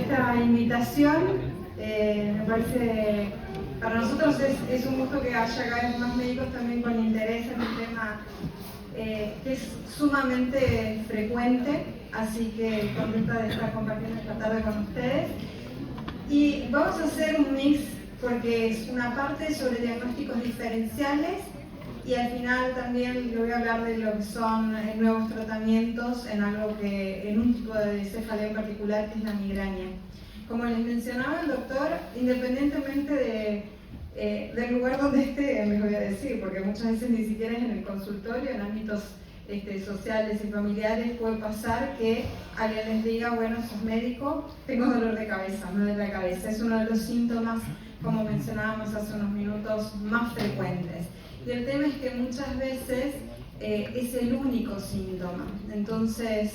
esta invitación. Me parece, para nosotros es un gusto que haya cada vez más médicos también con interés en un tema que es sumamente frecuente, así que contenta de estar compartiendo esta tarde con ustedes. Y vamos a hacer un mix porque es una parte sobre diagnósticos diferenciales y al final también le voy a hablar de lo que son nuevos tratamientos en un tipo de cefalea en particular, que es la migraña. Como les mencionaba el doctor, independientemente del lugar donde esté, les voy a decir, porque muchas veces ni siquiera es en el consultorio, en ámbitos sociales y familiares, puede pasar que alguien les diga, bueno, sos médico, tengo dolor de cabeza, no de la cabeza. Es uno de los síntomas, como mencionábamos hace unos minutos, más frecuentes. Y el tema es que muchas veces es el único síntoma. Entonces,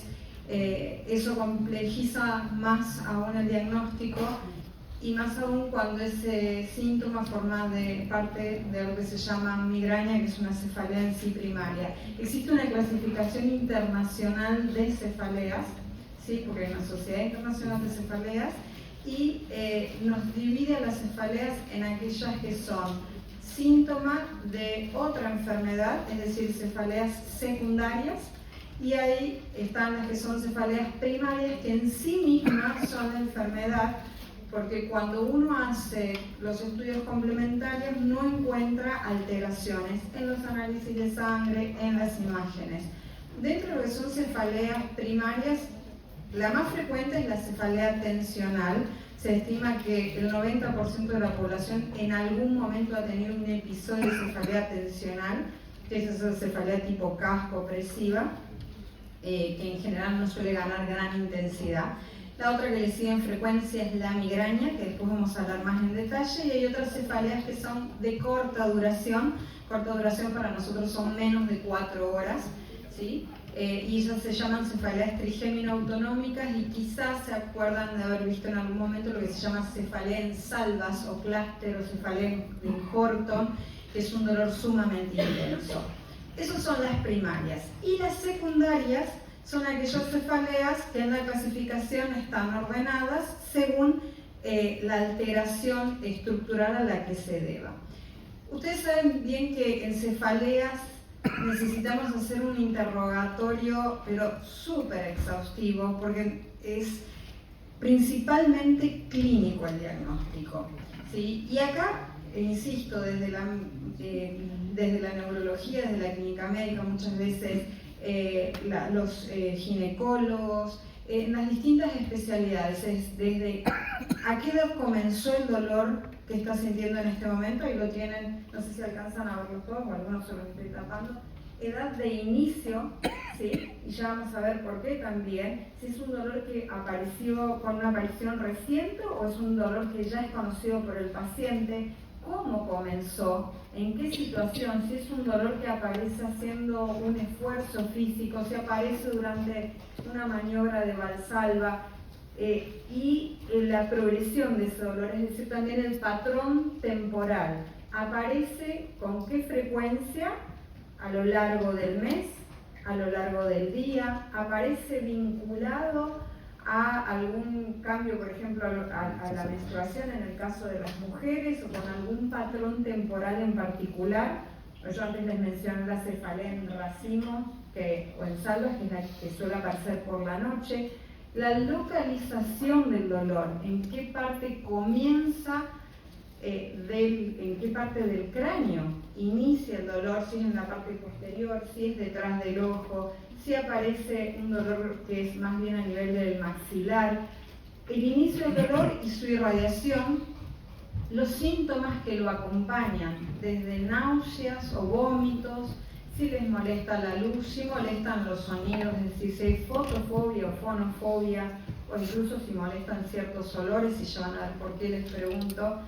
eso complejiza más aún el diagnóstico y más aún cuando ese síntoma forma parte de lo que se llama migraña, que es una cefalea en sí primaria. Existe una clasificación internacional de cefaleas, ¿sí? Porque hay una sociedad internacional de cefaleas y nos divide a las cefaleas en aquellas que son síntoma de otra enfermedad, es decir, cefaleas secundarias, y ahí están las que son cefaleas primarias, que en sí mismas son la enfermedad, porque cuando uno hace los estudios complementarios no encuentra alteraciones en los análisis de sangre, en las imágenes. Dentro de lo que son cefaleas primarias, la más frecuente es la cefalea tensional. Se estima que el 90% de la población en algún momento ha tenido un episodio de cefalea tensional, que es esa cefalea tipo casco opresiva, que en general no suele ganar gran intensidad. La otra que le sigue en frecuencia es la migraña, que después vamos a hablar más en detalle, y hay otras cefaleas que son de corta duración para nosotros son menos de 4 horas, ¿sí? Y ellas se llaman cefaleas trigémino-autonómicas, y quizás se acuerdan de haber visto en algún momento lo que se llama cefalea en salvas o clúster o cefalea en Horton, que es un dolor sumamente intenso. Esas son las primarias. Y las secundarias son aquellas cefaleas que en la clasificación están ordenadas según la alteración estructural a la que se deba. Ustedes saben bien que en cefaleas necesitamos hacer un interrogatorio, pero súper exhaustivo, porque es principalmente clínico el diagnóstico, ¿sí? Y acá, insisto, desde la neurología, desde la clínica médica, muchas veces los ginecólogos, en las distintas especialidades, desde a qué edad comenzó el dolor que está sintiendo en este momento, y lo tienen, no sé si alcanzan a verlo todos, o algunos se los estoy tapando, edad de inicio, ¿sí? Y ya vamos a ver por qué también, si es un dolor que apareció con una aparición reciente o es un dolor que ya es conocido por el paciente, cómo comenzó, en qué situación, si es un dolor que aparece haciendo un esfuerzo físico, si aparece durante una maniobra de Valsalva, y la progresión de ese dolor, es decir, también el patrón temporal. ¿Aparece con qué frecuencia? A lo largo del mes, a lo largo del día, aparece vinculado a algún cambio, por ejemplo, a la menstruación en el caso de las mujeres, o con algún patrón temporal en particular. Yo antes les mencioné la cefalea en racimo o en salvas, que es la que suele aparecer por la noche. La localización del dolor, en qué parte comienza, en qué parte del cráneo inicia el dolor, si es en la parte posterior, si es detrás del ojo, si aparece un dolor que es más bien a nivel del maxilar, el inicio del dolor y su irradiación, los síntomas que lo acompañan, desde náuseas o vómitos, si les molesta la luz, si molestan los sonidos, es decir, si hay fotofobia o fonofobia, o incluso si molestan ciertos olores, y ya van a ver por qué les pregunto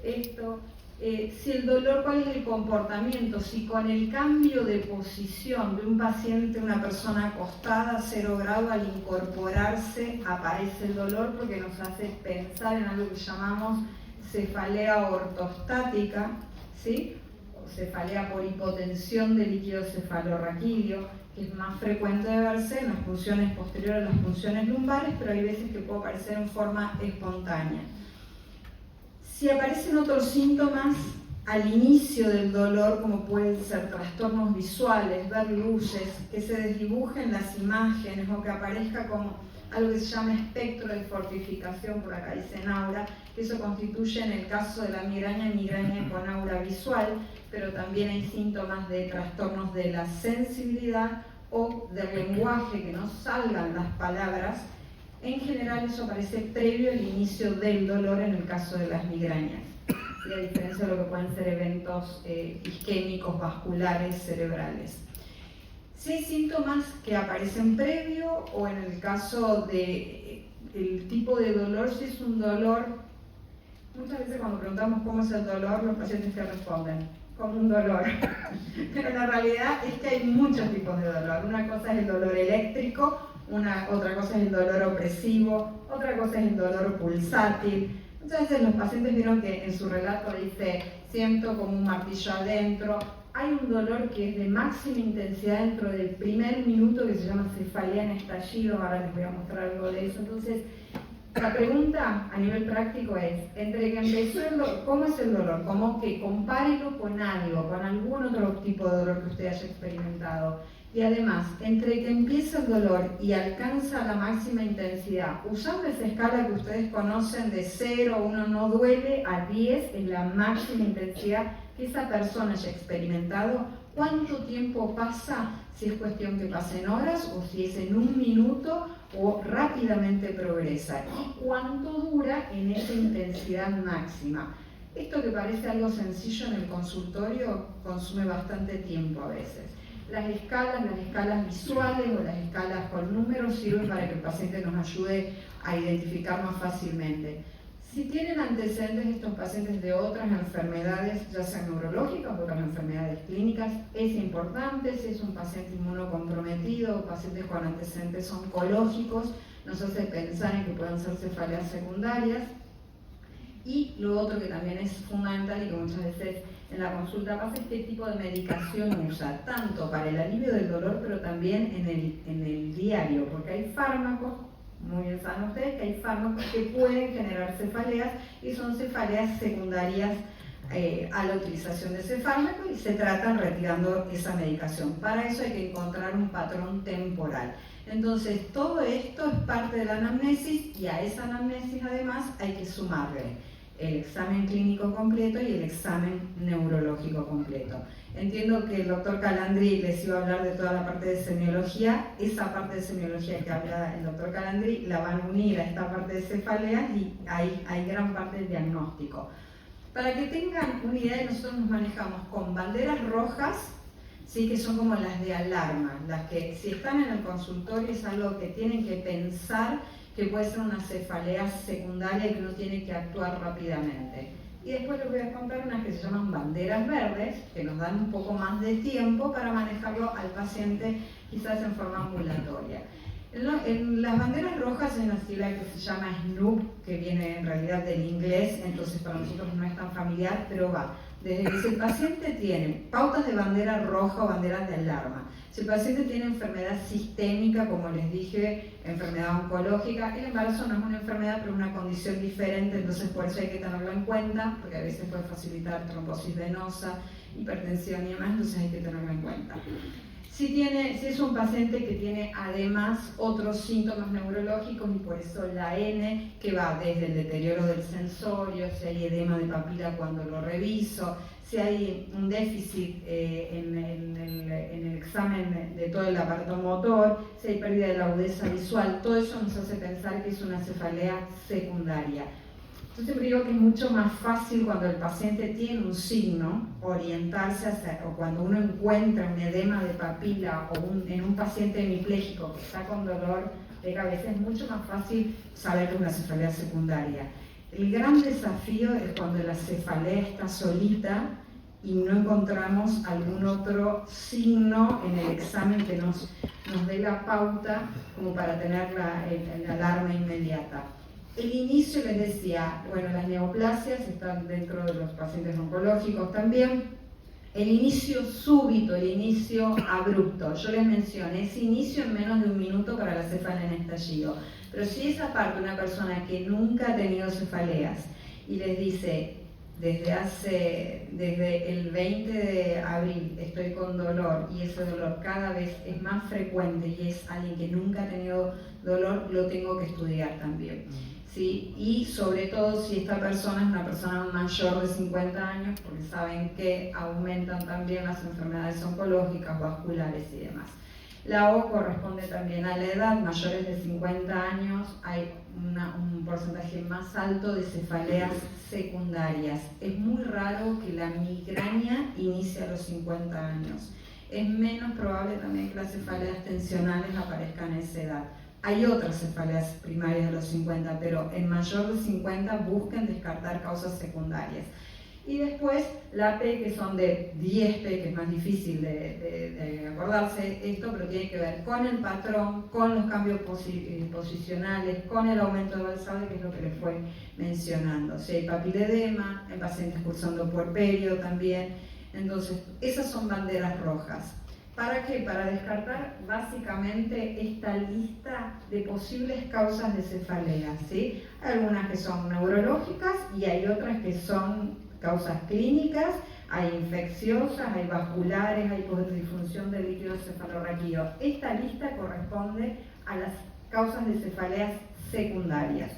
esto. Si el dolor, ¿cuál es el comportamiento? Si con el cambio de posición de un paciente, una persona acostada a 0 grados, al incorporarse aparece el dolor, porque nos hace pensar en algo que llamamos cefalea ortostática, ¿sí? O cefalea por hipotensión del líquido cefalorraquídeo. que es más frecuente de verse en las funciones posteriores a las funciones lumbares, pero hay veces que puede aparecer en forma espontánea. Si aparecen otros síntomas al inicio del dolor, como pueden ser trastornos visuales, ver luces, que se desdibujen las imágenes o que aparezca como algo que se llama espectro de fortificación, por acá dice aura, que eso constituye en el caso de la migraña con aura visual, pero también hay síntomas de trastornos de la sensibilidad o del lenguaje, que no salgan las palabras. En general eso aparece previo al inicio del dolor en el caso de las migrañas, y a diferencia de lo que pueden ser eventos isquémicos, vasculares, cerebrales. Si hay síntomas que aparecen previo o en el caso de el tipo de dolor, si es un dolor, muchas veces cuando preguntamos cómo es el dolor, los pacientes te responden como un dolor, pero la realidad es que hay muchos tipos de dolor. Una cosa es el dolor eléctrico, otra cosa es el dolor opresivo, otra cosa es el dolor pulsátil. Muchas veces los pacientes vieron que en su relato dice, siento como un martillo adentro. Hay un dolor que es de máxima intensidad dentro del primer minuto, que se llama cefalea en estallido. Ahora les voy a mostrar algo de eso. Entonces, la pregunta a nivel práctico es, entre que empezó el dolor, ¿cómo es el dolor? Como que compárelo con algo, con algún otro tipo de dolor que usted haya experimentado. Y además, entre que empieza el dolor y alcanza la máxima intensidad, usando esa escala que ustedes conocen de 0, 1 no duele, a 10 es la máxima intensidad que esa persona haya experimentado, ¿cuánto tiempo pasa? Si es cuestión que pasen horas o si es en un minuto o rápidamente progresa, y cuánto dura en esa intensidad máxima. Esto que parece algo sencillo en el consultorio consume bastante tiempo a veces. Las escalas visuales o las escalas con números sirven para que el paciente nos ayude a identificar más fácilmente. Si tienen antecedentes estos pacientes de otras enfermedades, ya sean neurológicas o otras enfermedades clínicas, es importante. Si es un paciente inmunocomprometido o pacientes con antecedentes oncológicos, nos hace pensar en que pueden ser cefaleas secundarias. Y lo otro que también es fundamental y que muchas veces en la consulta pasa es qué tipo de medicación usa, tanto para el alivio del dolor, pero también en el diario, porque hay fármacos, muy bien saben ustedes, que hay fármacos que pueden generar cefaleas y son cefaleas secundarias a la utilización de ese fármaco, y se tratan retirando esa medicación. Para eso hay que encontrar un patrón temporal. Entonces, todo esto es parte de la anamnesis, y a esa anamnesis además hay que sumarle el examen clínico completo y el examen neurológico completo. Entiendo que el doctor Calandri les iba a hablar de toda la parte de semiología. Esa parte de semiología que habla el doctor Calandri la van a unir a esta parte de cefaleas, y hay gran parte del diagnóstico. Para que tengan una idea, nosotros nos manejamos con banderas rojas, sí, que son como las de alarma, las que si están en el consultorio es algo que tienen que pensar que puede ser una cefalea secundaria y que uno tiene que actuar rápidamente. Y después les voy a contar unas que se llaman banderas verdes, que nos dan un poco más de tiempo para manejarlo al paciente, quizás en forma ambulatoria. En las banderas rojas hay una sigla que se llama SNOOP, que viene en realidad del inglés, entonces para nosotros no es tan familiar, pero va desde que si el paciente tiene pautas de bandera roja o banderas de alarma, si el paciente tiene enfermedad sistémica, como les dije, enfermedad oncológica, el embarazo no es una enfermedad, pero es una condición diferente, entonces por eso hay que tenerlo en cuenta, porque a veces puede facilitar trombosis venosa, hipertensión y demás, entonces hay que tenerlo en cuenta. Si es un paciente que tiene además otros síntomas neurológicos, y por eso la N, que va desde el deterioro del sensorio, si hay edema de papila cuando lo reviso, si hay un déficit en el examen de todo el aparato motor, si hay pérdida de la agudeza visual, todo eso nos hace pensar que es una cefalea secundaria. Yo siempre digo que es mucho más fácil cuando el paciente tiene un signo orientarse hacia, o cuando uno encuentra un edema de papila o en un paciente hemipléjico que está con dolor de cabeza, es mucho más fácil saber que es una cefalea secundaria. El gran desafío es cuando la cefalea está solita y no encontramos algún otro signo en el examen que nos dé la pauta como para tener la alarma inmediata. El inicio, les decía, bueno, las neoplasias están dentro de los pacientes oncológicos también. el inicio súbito, el inicio abrupto. Yo les mencioné ese inicio en menos de 1 minuto para la cefalea en estallido. Pero si es aparte una persona que nunca ha tenido cefaleas y les dice, desde el 20 de abril estoy con dolor y ese dolor cada vez es más frecuente y es alguien que nunca ha tenido dolor, lo tengo que estudiar también. ¿Sí? Y sobre todo si esta persona es una persona mayor de 50 años, porque saben que aumentan también las enfermedades oncológicas, vasculares y demás. La O corresponde también a la edad, mayores de 50 años hay un porcentaje más alto de cefaleas secundarias. Es muy raro que la migraña inicie a los 50 años. Es menos probable también que las cefaleas tensionales aparezcan a esa edad. Hay otras cefaleas primarias de los 50, pero en mayor de 50 busquen descartar causas secundarias. Y después la P, que son de 10P, que es más difícil de acordarse esto, pero tiene que ver con el patrón, con los cambios posicionales, con el aumento de Valsalva, que es lo que les fue mencionando. Si hay papiledema, en pacientes cursando puerperio también. Entonces, esas son banderas rojas. ¿Para qué? Para descartar básicamente esta lista de posibles causas de cefalea, ¿sí? Hay algunas que son neurológicas y hay otras que son causas clínicas, hay infecciosas, hay vasculares, hay disfunción del líquido cefalorraquídeo. Esta lista corresponde a las causas de cefaleas secundarias.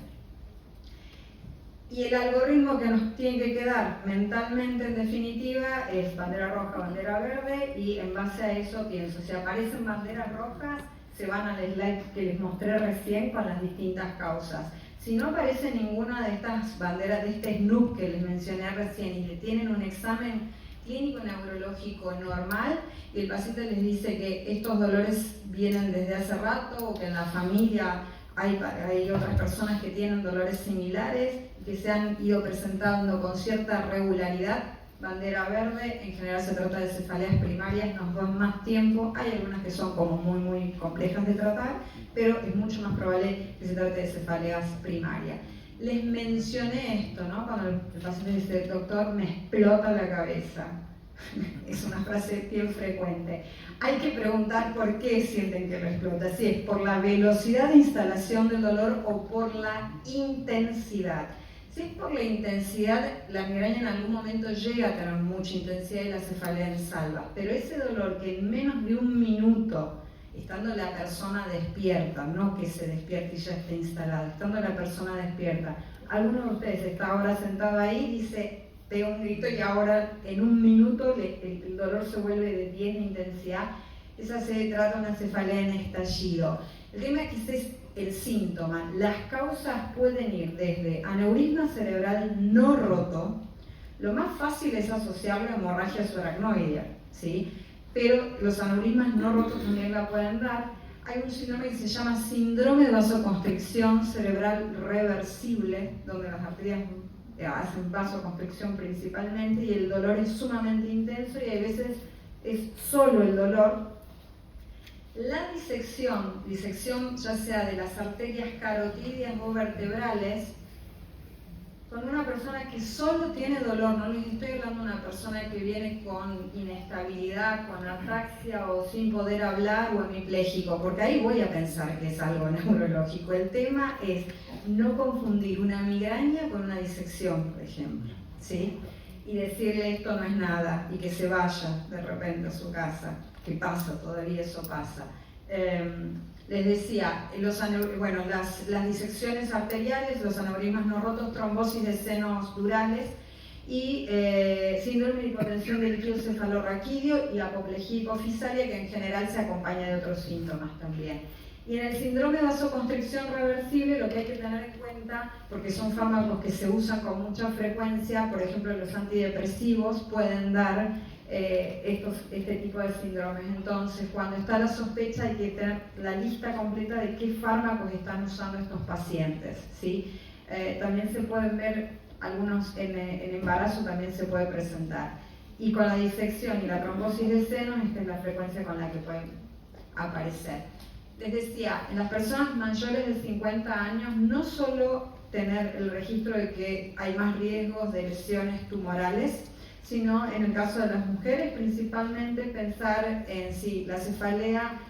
Y el algoritmo que nos tiene que quedar mentalmente, en definitiva, es bandera roja, bandera verde, y en base a eso pienso, si aparecen banderas rojas, se van al slide que les mostré recién con las distintas causas. Si no aparece ninguna de estas banderas, de este SNP que les mencioné recién, y le tienen un examen clínico neurológico normal, y el paciente les dice que estos dolores vienen desde hace rato, o que en la familia hay otras personas que tienen dolores similares, que se han ido presentando con cierta regularidad, bandera verde. En general se trata de cefaleas primarias, nos dan más tiempo, hay algunas que son como muy complejas de tratar, pero es mucho más probable que se trate de cefaleas primarias. Les mencioné esto, ¿no? Cuando el paciente dice, doctor, me explota la cabeza. Es una frase bien frecuente. Hay que preguntar por qué sienten que lo explota, si es por la velocidad de instalación del dolor o por la intensidad. Si es por la intensidad, la migraña en algún momento llega a tener mucha intensidad y la cefalea en salva, pero ese dolor que en menos de 1 minuto, estando la persona despierta, no que se despierte y ya esté instalada, estando la persona despierta, alguno de ustedes está ahora sentado ahí y dice, pega un grito y ahora en 1 minuto el dolor se vuelve de 10 de intensidad, esa se trata de una cefalea en estallido. El tema es que ese es el síntoma. Las causas pueden ir desde aneurisma cerebral no roto, lo más fácil es asociarlo a hemorragia subaracnoidea, ¿sí? Pero los aneurismas no rotos también la pueden dar. Hay un síndrome que se llama síndrome de vasoconstricción cerebral reversible, donde las arterias hacen vasoconstricción principalmente y el dolor es sumamente intenso y a veces es solo el dolor. La disección ya sea de las arterias carotidias o vertebrales, con una persona que solo tiene dolor, no les estoy hablando de una persona que viene con inestabilidad, con ataxia o sin poder hablar o hemipléjico, porque ahí voy a pensar que es algo neurológico. El tema es no confundir una migraña con una disección, por ejemplo, ¿sí? Y decirle esto no es nada y que se vaya de repente a su casa, que pasa, todavía eso pasa. Les decía, las disecciones arteriales, los aneurismas no rotos, trombosis de senos durales y síndrome de hipotensión del líquido cefalorraquídeo y apoplejía hipofisaria, que en general se acompaña de otros síntomas también. Y en el síndrome de vasoconstricción reversible lo que hay que tener en cuenta, porque son fármacos que se usan con mucha frecuencia, por ejemplo los antidepresivos pueden dar este tipo de síndromes. Entonces, cuando está la sospecha hay que tener la lista completa de qué fármacos están usando estos pacientes, ¿sí? También se pueden ver algunos en embarazo, también se puede presentar. Y con la disección y la trombosis de senos, esta es la frecuencia con la que pueden aparecer. Les decía, en las personas mayores de 50 años, no solo tener el registro de que hay más riesgos de lesiones tumorales, sino en el caso de las mujeres principalmente pensar en si la cefalea,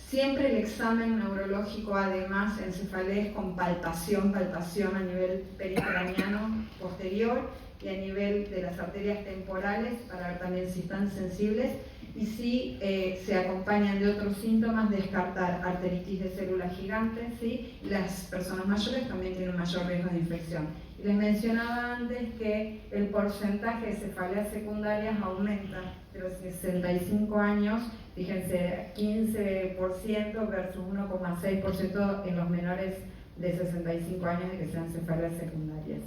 siempre el examen neurológico además en cefalea es con palpación a nivel pericraniano posterior y a nivel de las arterias temporales para ver también si están sensibles, y si se acompañan de otros síntomas, descartar arteritis de células gigantes, ¿sí? Las personas mayores también tienen mayor riesgo de infección. Y les mencionaba antes que el porcentaje de cefaleas secundarias aumenta de los 65 años, fíjense, 15% versus 1,6% en los menores de 65 años de que sean cefaleas secundarias.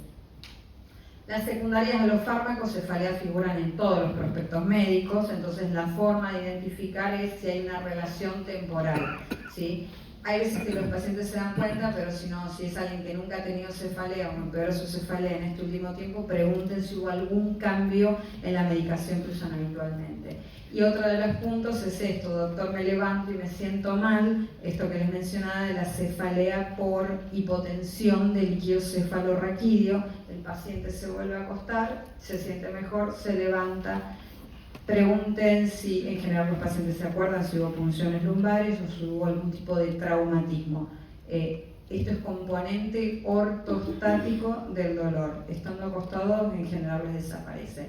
Las secundarias de los fármacos, cefaleas, figuran en todos los prospectos médicos, entonces la forma de identificar es si hay una relación temporal, ¿sí? Hay veces que los pacientes se dan cuenta, pero si no, si es alguien que nunca ha tenido cefalea o empeoró su cefalea en este último tiempo, pregunten si hubo algún cambio en la medicación que usan habitualmente. Y otro de los puntos es esto: doctor, me levanto y me siento mal, esto que les mencionaba de la cefalea por hipotensión del líquido cefalorraquídeo. El paciente se vuelve a acostar, se siente mejor, se levanta. Pregunten si, en general los pacientes se acuerdan si hubo punciones lumbares o si hubo algún tipo de traumatismo. Esto es componente ortostático del dolor. Estando acostados, en general les desaparece.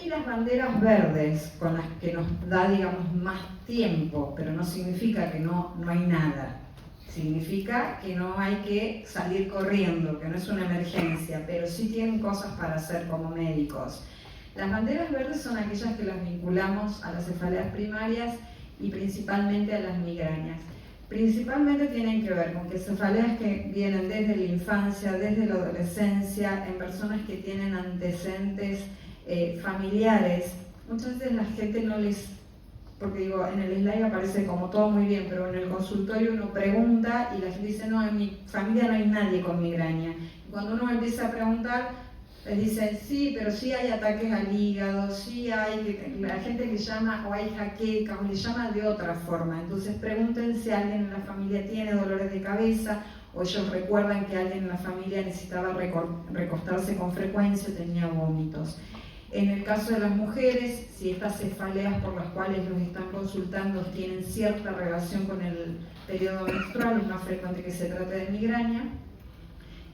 Y las banderas verdes, con las que nos da, digamos, más tiempo, pero no significa que no hay nada. Significa que no hay que salir corriendo, que no es una emergencia, pero sí tienen cosas para hacer como médicos. Las banderas verdes son aquellas que las vinculamos a las cefaleas primarias y principalmente a las migrañas. Principalmente tienen que ver con que cefaleas que vienen desde la infancia, desde la adolescencia, en personas que tienen antecedentes familiares. Muchas veces la gente no les, porque digo, en el slide aparece como todo muy bien, pero en el consultorio uno pregunta y la gente dice, no, en mi familia no hay nadie con migraña. Y cuando uno empieza a preguntar, les dicen, sí, pero sí hay ataques al hígado, sí hay, la gente le llama, o hay jaqueca, o le llama de otra forma. Entonces pregunten si alguien en la familia tiene dolores de cabeza, o ellos recuerdan que alguien en la familia necesitaba recostarse con frecuencia o tenía vómitos. En el caso de las mujeres, si estas cefaleas por las cuales los están consultando tienen cierta relación con el periodo menstrual, es más frecuente que se trate de migraña.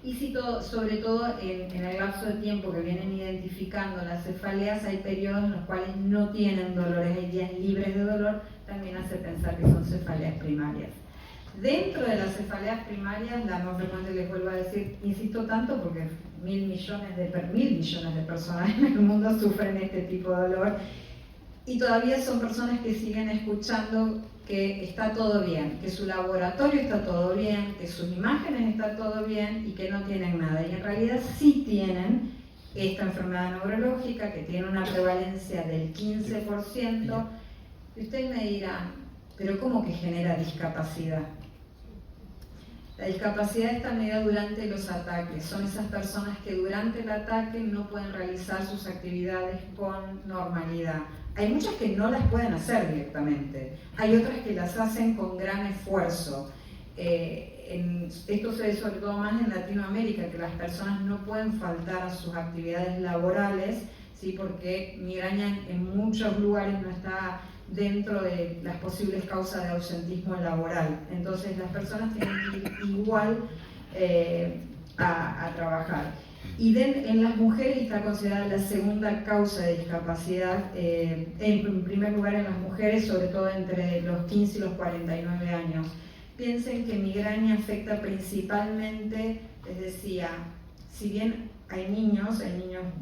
Y si sobre todo en el lapso de tiempo que vienen identificando las cefaleas, hay periodos en los cuales no tienen dolores, hay días libres de dolor, también hace pensar que son cefaleas primarias. Dentro de las cefaleas primarias, la más frecuente, les vuelvo a decir, insisto tanto porque 1.000 millones de personas en el mundo sufren este tipo de dolor, y todavía son personas que siguen escuchando que está todo bien, que su laboratorio está todo bien, que sus imágenes está todo bien y que no tienen nada. Y en realidad sí tienen esta enfermedad neurológica que tiene una prevalencia del 15%. Y ustedes me dirán, pero ¿cómo que genera discapacidad? La discapacidad está medida durante los ataques. Son esas personas que durante el ataque no pueden realizar sus actividades con normalidad. Hay muchas que no las pueden hacer directamente, hay otras que las hacen con gran esfuerzo. Esto se ve sobre todo más en Latinoamérica, que las personas no pueden faltar a sus actividades laborales, ¿sí? Porque migraña en muchos lugares no está dentro de las posibles causas de ausentismo laboral. Entonces las personas tienen que ir igual a trabajar. Y en las mujeres está considerada la segunda causa de discapacidad, en primer lugar en las mujeres, sobre todo entre los 15 y los 49 años. Piensen que migraña afecta principalmente, les decía, si bien hay niños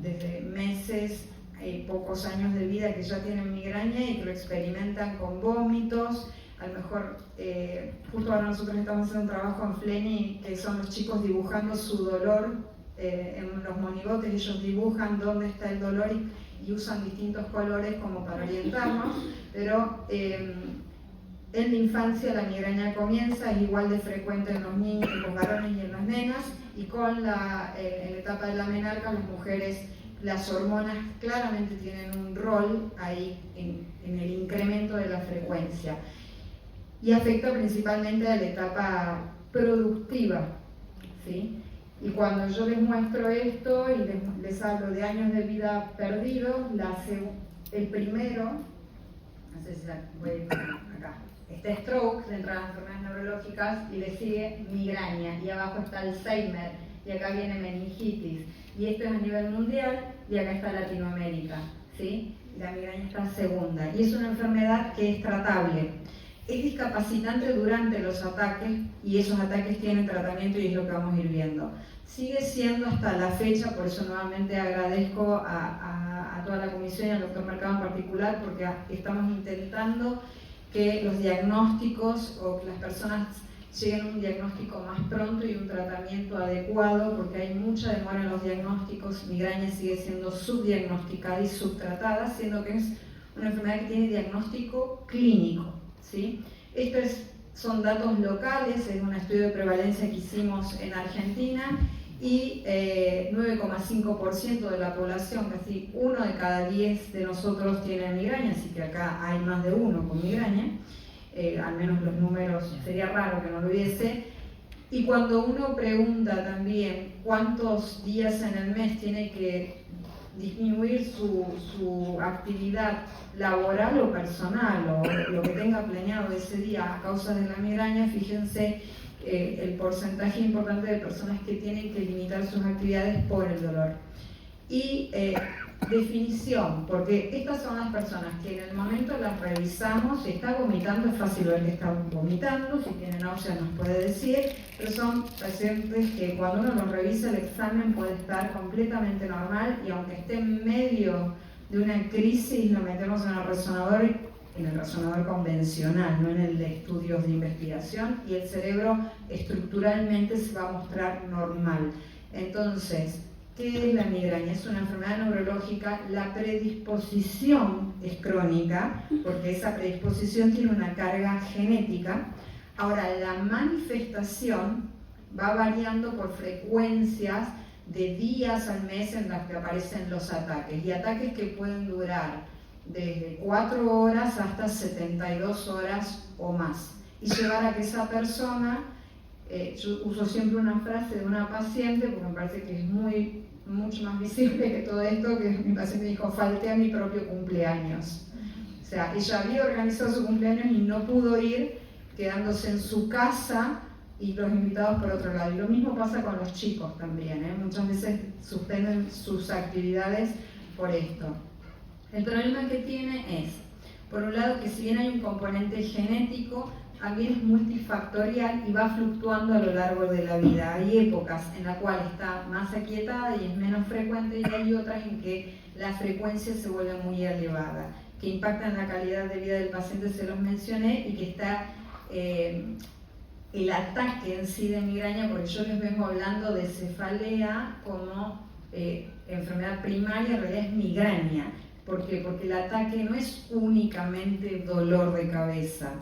desde meses, pocos años de vida que ya tienen migraña y que lo experimentan con vómitos. A lo mejor, justo ahora nosotros estamos haciendo un trabajo en Fleni, que son los chicos dibujando su dolor en los monigotes. Ellos dibujan dónde está el dolor y usan distintos colores como para orientarnos, pero en la infancia la migraña comienza, es igual de frecuente en los niños, en los varones y en las nenas, y con en la etapa de la menarca, las mujeres, las hormonas claramente tienen un rol ahí en el incremento de la frecuencia, y afecta principalmente a la etapa productiva, ¿sí? Y cuando yo les muestro esto y les hablo de años de vida perdidos, el primero, no sé si voy a ir acá, está stroke dentro de las enfermedades neurológicas y le sigue migraña, y abajo está Alzheimer, y acá viene meningitis, y esto es a nivel mundial, y acá está Latinoamérica, ¿sí? La migraña está segunda, y es una enfermedad que es tratable. Es discapacitante durante los ataques, y esos ataques tienen tratamiento, y es lo que vamos a ir viendo. Sigue siendo hasta la fecha, por eso nuevamente agradezco a toda la comisión y al doctor Mercado en particular, porque estamos intentando que los diagnósticos o que las personas lleguen a un diagnóstico más pronto y un tratamiento adecuado, porque hay mucha demora en los diagnósticos. Migraña sigue siendo subdiagnosticada y subtratada, siendo que es una enfermedad que tiene diagnóstico clínico, ¿sí? Son datos locales, es un estudio de prevalencia que hicimos en Argentina, y 9,5% de la población, casi 1 de cada 10 de nosotros tiene migraña, así que acá hay más de uno con migraña, al menos los números, sería raro que no lo hubiese. Y cuando uno pregunta también cuántos días en el mes tiene que disminuir su actividad laboral o personal, o lo que tenga planeado ese día a causa de la migraña, fíjense el porcentaje importante de personas que tienen que limitar sus actividades por el dolor. Y definición, porque estas son las personas que en el momento las revisamos. Si está vomitando, es fácil ver que está vomitando, si tiene náuseas nos puede decir, pero son pacientes que cuando uno los revisa el examen puede estar completamente normal, y aunque esté en medio de una crisis lo metemos en el resonador convencional, no en el de estudios de investigación, y el cerebro estructuralmente se va a mostrar normal. Entonces, ¿qué es la migraña? Es una enfermedad neurológica. La predisposición es crónica, porque esa predisposición tiene una carga genética. Ahora, la manifestación va variando por frecuencias de días al mes en las que aparecen los ataques, y ataques que pueden durar desde 4 horas hasta 72 horas o más, y llevar a que esa persona, yo uso siempre una frase de una paciente porque me parece que es mucho más visible que todo esto, que mi paciente dijo: falté a mi propio cumpleaños. O sea, ella había organizado su cumpleaños y no pudo ir, quedándose en su casa y los invitados por otro lado. Y lo mismo pasa con los chicos también, ¿eh? Muchas veces suspenden sus actividades por esto. El problema que tiene es, por un lado, que si bien hay un componente genético, también es multifactorial y va fluctuando a lo largo de la vida. Hay épocas en las cuales está más aquietada y es menos frecuente, y hay otras en que la frecuencia se vuelve muy elevada, que impactan la calidad de vida del paciente, se los mencioné, y que está el ataque en sí de migraña, porque yo les vengo hablando de cefalea como enfermedad primaria, en realidad es migraña. ¿Por qué? Porque el ataque no es únicamente dolor de cabeza.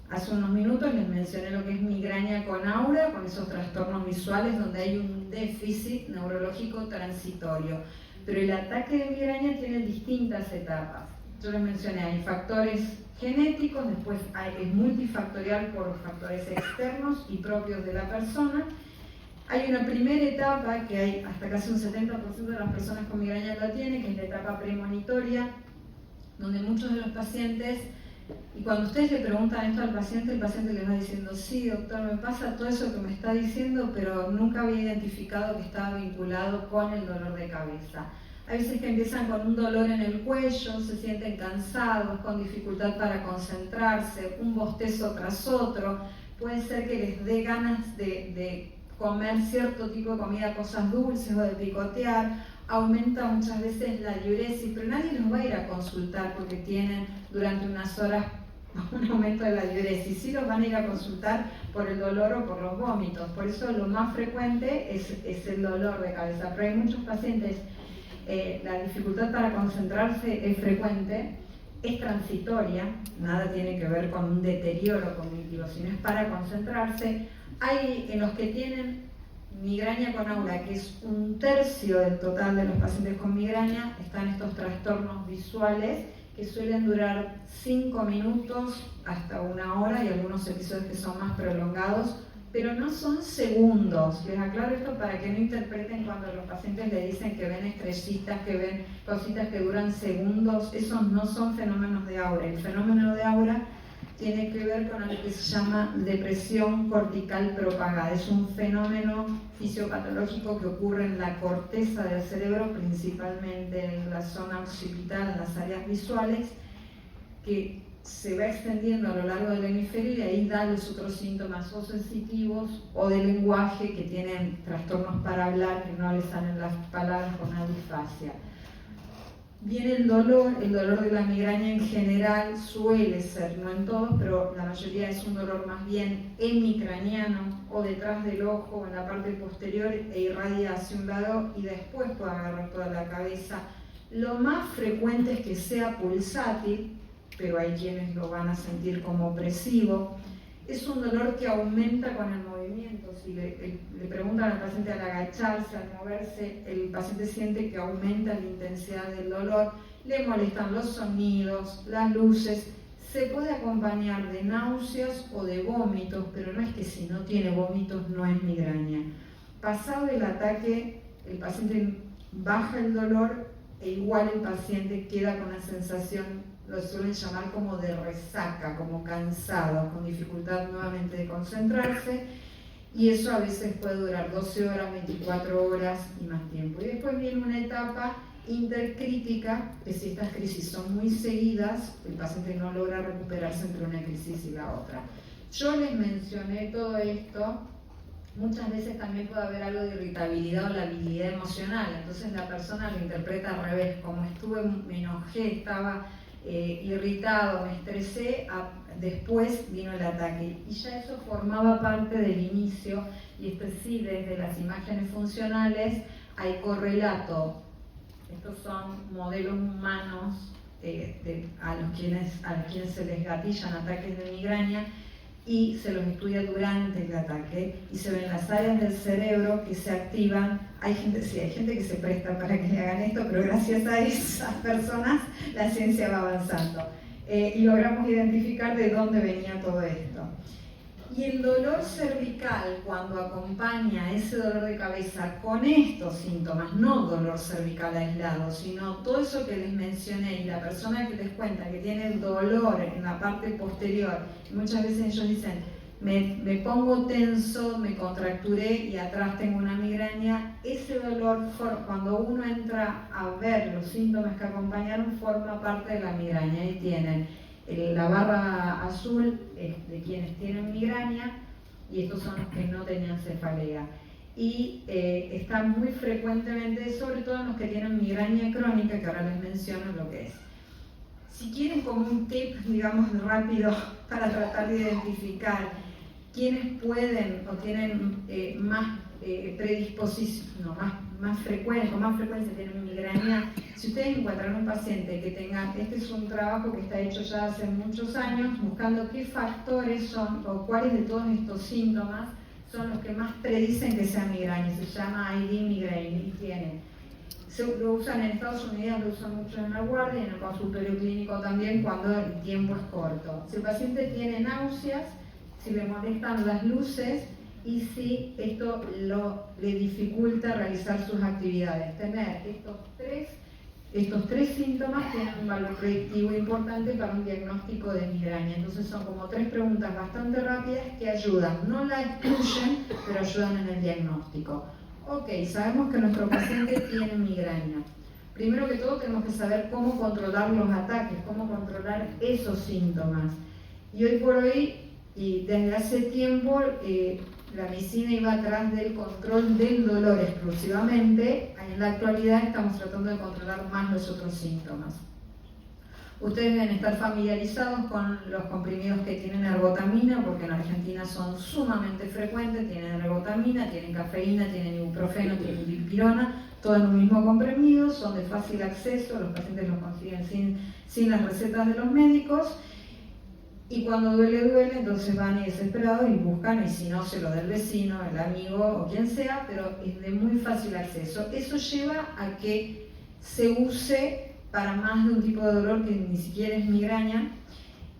Hace unos minutos les mencioné lo que es migraña con aura, con esos trastornos visuales donde hay un déficit neurológico transitorio. Pero el ataque de migraña tiene distintas etapas. Yo les mencioné, hay factores genéticos, después es multifactorial por factores externos y propios de la persona. Hay una primera etapa que hay hasta casi un 70% de las personas con migraña la tienen, que es la etapa premonitoria, donde muchos de los pacientes, y cuando ustedes le preguntan esto al paciente, el paciente les va diciendo: sí, doctor, me pasa todo eso que me está diciendo, pero nunca había identificado que estaba vinculado con el dolor de cabeza. Hay veces que empiezan con un dolor en el cuello, se sienten cansados, con dificultad para concentrarse, un bostezo tras otro. Puede ser que les dé ganas de comer cierto tipo de comida, cosas dulces o de picotear. Aumenta muchas veces la diuresis, pero nadie los va a ir a consultar porque tienen durante unas horas un aumento de la diuresis. Sí los van a ir a consultar por el dolor o por los vómitos. Por eso lo más frecuente es el dolor de cabeza. Pero hay muchos pacientes, la dificultad para concentrarse es frecuente, es transitoria, nada tiene que ver con un deterioro cognitivo, sino es para concentrarse. Hay en los que tienen migraña con aura, que es 1/3 del total de los pacientes con migraña, están estos trastornos visuales que suelen durar 5 minutos hasta 1 hora, y algunos episodios que son más prolongados, pero no son segundos. Les aclaro esto para que no interpreten cuando los pacientes le dicen que ven estrellitas, que ven cositas que duran segundos. Esos no son fenómenos de aura. El fenómeno de aura tiene que ver con algo que se llama depresión cortical propagada. Es un fenómeno fisiopatológico que ocurre en la corteza del cerebro, principalmente en la zona occipital, en las áreas visuales, que se va extendiendo a lo largo del hemisferio y ahí da los otros síntomas o sensitivos o de lenguaje, que tienen trastornos para hablar, que no les salen las palabras, con una disfasia. Viene el dolor de la migraña en general suele ser, no en todos, pero la mayoría es un dolor más bien hemicraniano o detrás del ojo o en la parte posterior e irradia hacia un lado y después puede agarrar toda la cabeza. Lo más frecuente es que sea pulsátil, pero hay quienes lo van a sentir como opresivo. Es un dolor que aumenta con el movimiento. Si le preguntan al paciente al agacharse, al moverse, el paciente siente que aumenta la intensidad del dolor, le molestan los sonidos, las luces, se puede acompañar de náuseas o de vómitos, pero no es que si no tiene vómitos no es migraña. Pasado el ataque, el paciente baja el dolor e igual el paciente queda con la sensación, lo suelen llamar como de resaca, como cansado, con dificultad nuevamente de concentrarse, y eso a veces puede durar 12 horas, 24 horas y más tiempo. Y después viene una etapa intercrítica, que si estas crisis son muy seguidas, el paciente no logra recuperarse entre una crisis y la otra. Yo les mencioné todo esto. Muchas veces también puede haber algo de irritabilidad o labilidad emocional, entonces la persona lo interpreta al revés, como estuve, me enojé, estaba irritado, me estresé, después vino el ataque y ya eso formaba parte del inicio. Y esto sí, desde las imágenes funcionales hay correlato. Estos son modelos humanos a quienes se les gatillan ataques de migraña y se los estudia durante el ataque y se ven las áreas del cerebro que se activan. Hay gente que se presta para que le hagan esto, pero gracias a esas personas la ciencia va avanzando y logramos identificar de dónde venía todo esto. Y el dolor cervical, cuando acompaña ese dolor de cabeza con estos síntomas, no dolor cervical aislado, sino todo eso que les mencioné, y la persona que les cuenta que tiene dolor en la parte posterior, y muchas veces ellos dicen, me pongo tenso, me contracturé y atrás tengo una migraña, ese dolor, cuando uno entra a ver los síntomas que acompañaron, forma parte de la migraña. Y tienen la barra azul de quienes tienen migraña, y estos son los que no tenían cefalea. Y está muy frecuentemente, sobre todo en los que tienen migraña crónica, que ahora les menciono lo que es. Si quieren como un tip, digamos, rápido para tratar de identificar quiénes pueden o tienen más predisposición, más frecuencia tienen migraña. Si ustedes encuentran un paciente que tenga, este es un trabajo que está hecho ya hace muchos años, buscando qué factores son o cuáles de todos estos síntomas son los que más predicen que sea migraña. Se llama ID migraine y lo usan en Estados Unidos, lo usan mucho en la guardia y en el consultorio clínico también cuando el tiempo es corto. Si el paciente tiene náuseas, si le molestan las luces y si esto le dificulta realizar sus actividades. Tener estos tres síntomas tienen un valor predictivo importante para un diagnóstico de migraña. Entonces son como 3 preguntas bastante rápidas que ayudan, no la excluyen, pero ayudan en el diagnóstico. Ok, sabemos que nuestro paciente tiene migraña. Primero que todo tenemos que saber cómo controlar los ataques, cómo controlar esos síntomas. Y hoy por hoy, y desde hace tiempo, la medicina iba atrás del control del dolor exclusivamente. En la actualidad estamos tratando de controlar más los otros síntomas. Ustedes deben estar familiarizados con los comprimidos que tienen ergotamina, porque en Argentina son sumamente frecuentes. Tienen ergotamina, tienen cafeína, tienen ibuprofeno, tienen dipirona, todo en un mismo comprimido, son de fácil acceso, los pacientes los consiguen sin las recetas de los médicos. Y cuando duele, entonces van desesperados y buscan, y si no, se lo del vecino, el amigo o quien sea, pero es de muy fácil acceso. Eso lleva a que se use para más de un tipo de dolor que ni siquiera es migraña,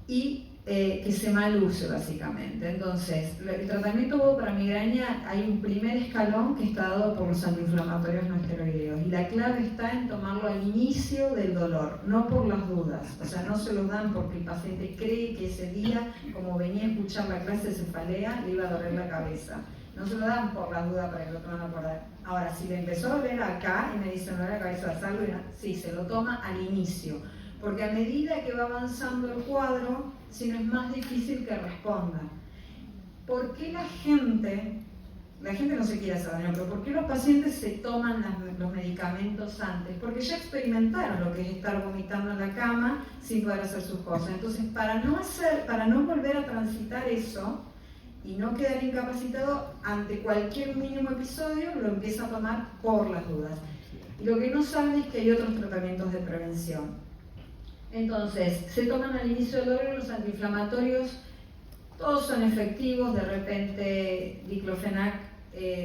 y que se mal use básicamente. Entonces, el tratamiento agudo para migraña, hay un primer escalón que está dado por los antiinflamatorios no esteroideos, y la clave está en tomarlo al inicio del dolor, no por las dudas. O sea, no se lo dan porque el paciente cree que ese día, como venía a escuchar la clase de cefalea, le iba a doler la cabeza. No se lo dan por las dudas para que lo tomen a acordar. Ahora, si le empezó a doler acá y me dice, no la cabeza de salud, sí, se lo toma al inicio. Porque a medida que va avanzando el cuadro, si no es más difícil que responda. ¿Por qué la gente no se quiere hacer daño, pero por qué los pacientes se toman los medicamentos antes? Porque ya experimentaron lo que es estar vomitando en la cama sin poder hacer sus cosas. Entonces, para no volver a transitar eso y no quedar incapacitado ante cualquier mínimo episodio, lo empieza a tomar por las dudas. Y lo que no saben es que hay otros tratamientos de prevención. Entonces, se toman al inicio del dolor los antiinflamatorios, todos son efectivos. De repente diclofenac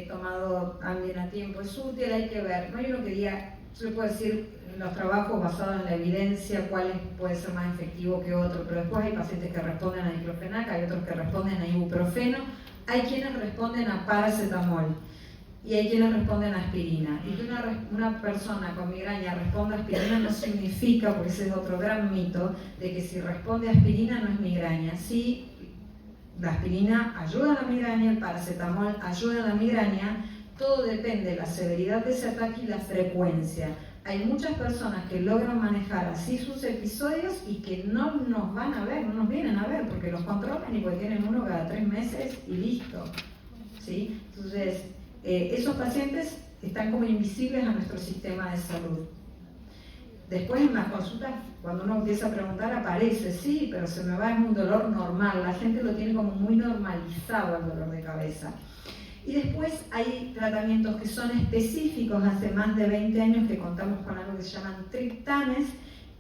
tomado también a tiempo es útil, hay que ver. No hay uno que diga, yo puedo decir en los trabajos basados en la evidencia cuál puede ser más efectivo que otro, pero después hay pacientes que responden a diclofenac, hay otros que responden a ibuprofeno, hay quienes responden a paracetamol y hay quienes responden a aspirina. Y que una persona con migraña responda a aspirina no significa, porque ese es otro gran mito, de que si responde a aspirina no es migraña. Sí, la aspirina ayuda a la migraña, el paracetamol ayuda a la migraña, todo depende de la severidad de ese ataque y la frecuencia. Hay muchas personas que logran manejar así sus episodios y que no nos van a ver, no nos vienen a ver, porque los controlan y porque tienen uno cada 3 meses y listo. ¿Sí? Entonces, esos pacientes están como invisibles a nuestro sistema de salud. Después en las consultas, cuando uno empieza a preguntar, aparece, sí, pero se me va, es un dolor normal. La gente lo tiene como muy normalizado el dolor de cabeza. Y después hay tratamientos que son específicos. Hace más de 20 años que contamos con algo que se llaman triptanes,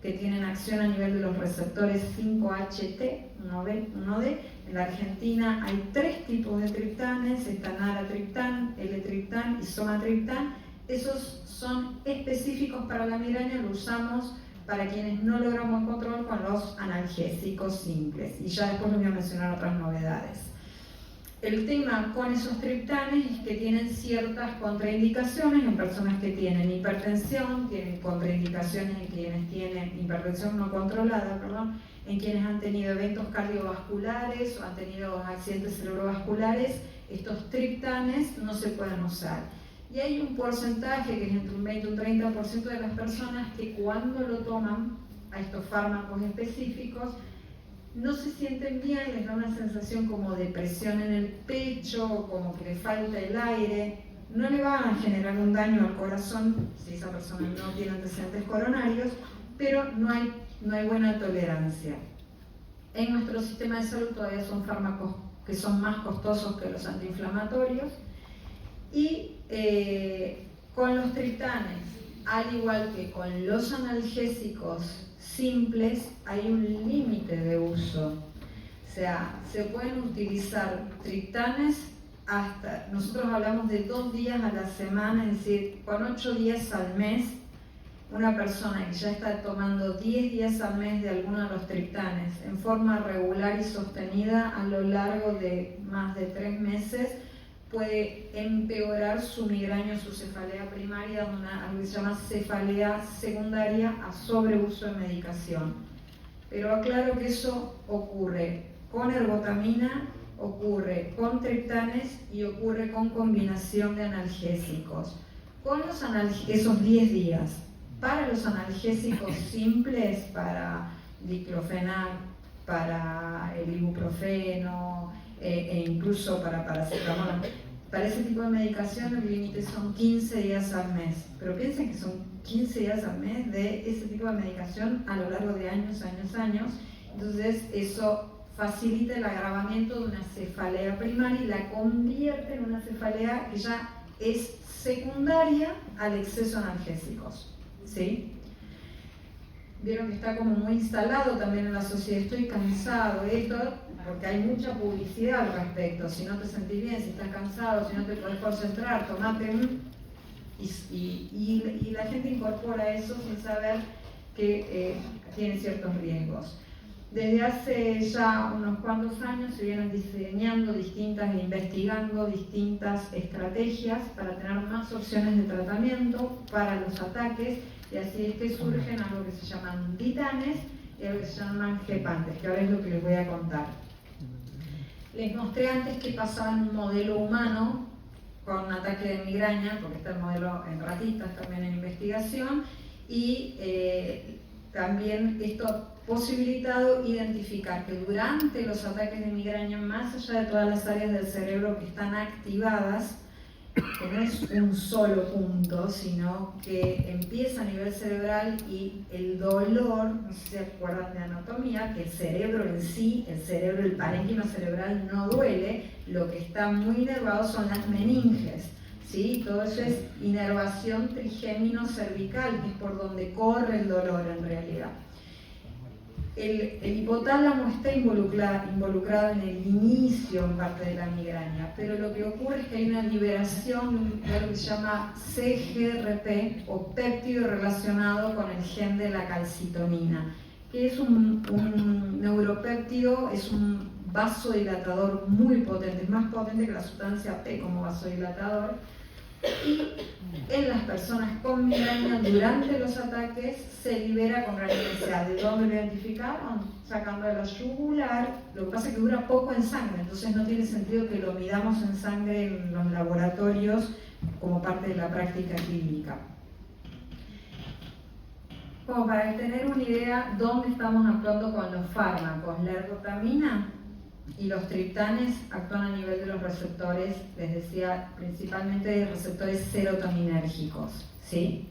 que tienen acción a nivel de los receptores 5-HT, 1D. En la Argentina hay 3 tipos de triptanes, está naratriptán, L-triptán y somatriptán. Esos son específicos para la migraña, lo usamos para quienes no logramos el control con los analgésicos simples. Y ya después les voy a mencionar otras novedades. El tema con esos triptanes es que tienen ciertas contraindicaciones en personas que tienen hipertensión, tienen contraindicaciones en quienes tienen hipertensión no controlada, en quienes han tenido eventos cardiovasculares o han tenido accidentes cerebrovasculares. Estos triptanes no se pueden usar. Y hay un porcentaje, que es entre un 20 y un 30% de las personas que cuando lo toman a estos fármacos específicos, no se sienten bien, les da una sensación como de presión en el pecho, como que le falta el aire. No le van a generar un daño al corazón si esa persona no tiene antecedentes coronarios, pero no hay buena tolerancia. En nuestro sistema de salud todavía son fármacos que son más costosos que los antiinflamatorios. Y con los triptanes, al igual que con los analgésicos simples, hay un límite de uso. O sea, se pueden utilizar triptanes hasta, nosotros hablamos de 2 días a la semana, es decir, con 8 días al mes. Una persona que ya está tomando 10 días al mes de alguno de los triptanes en forma regular y sostenida a lo largo de más de 3 meses, puede empeorar su migraña o su cefalea primaria, algo que se llama cefalea secundaria a sobreuso de medicación. Pero aclaro que eso ocurre con ergotamina, ocurre con triptanes y ocurre con combinación de analgésicos. Con esos 10 días, para los analgésicos simples, para diclofenac, para el ibuprofeno, e incluso para paracetamol, para ese tipo de medicación el límite son 15 días al mes. Pero piensen que son 15 días al mes de ese tipo de medicación a lo largo de años. Entonces eso facilita el agravamiento de una cefalea primaria y la convierte en una cefalea que ya es secundaria al exceso de analgésicos. ¿Sí? Vieron que está como muy instalado también en la sociedad, estoy cansado, esto, porque hay mucha publicidad al respecto. Si no te sentís bien, si estás cansado, si no te podés concentrar, tomate un... Y la gente incorpora eso sin saber que tiene ciertos riesgos. Desde hace ya unos cuantos años se vienen diseñando e investigando distintas estrategias para tener más opciones de tratamiento para los ataques, y así es que surgen algo que se llaman titanes y algo que se llaman gepantes, que ahora es lo que les voy a contar. Les mostré antes que pasaba en un modelo humano con un ataque de migraña, porque está el modelo en ratitas también en investigación, y también esto ha posibilitado identificar que durante los ataques de migraña, más allá de todas las áreas del cerebro que están activadas, que no es un solo punto, sino que empieza a nivel cerebral y el dolor, no sé si se acuerdan de anatomía, que el cerebro en sí, el parénquima cerebral no duele, lo que está muy inervado son las meninges, ¿sí? Todo eso es inervación trigémino cervical, que es por donde corre el dolor en realidad. El hipotálamo está involucrado en el inicio en parte de la migraña, pero lo que ocurre es que hay una liberación de lo que se llama CGRP o péptido relacionado con el gen de la calcitonina, que es un neuropéptido, es un vasodilatador muy potente, es más potente que la sustancia P como vasodilatador. Y en las personas con migraña durante los ataques se libera con gran intensidad. ¿De dónde lo identificaron? Sacando de la yugular. Lo que pasa es que dura poco en sangre, entonces no tiene sentido que lo midamos en sangre en los laboratorios como parte de la práctica clínica. Como para tener una idea dónde estamos actuando con los fármacos, la ergotamina y los triptanes actúan a nivel de los receptores, les decía, principalmente de receptores serotoninérgicos, ¿sí?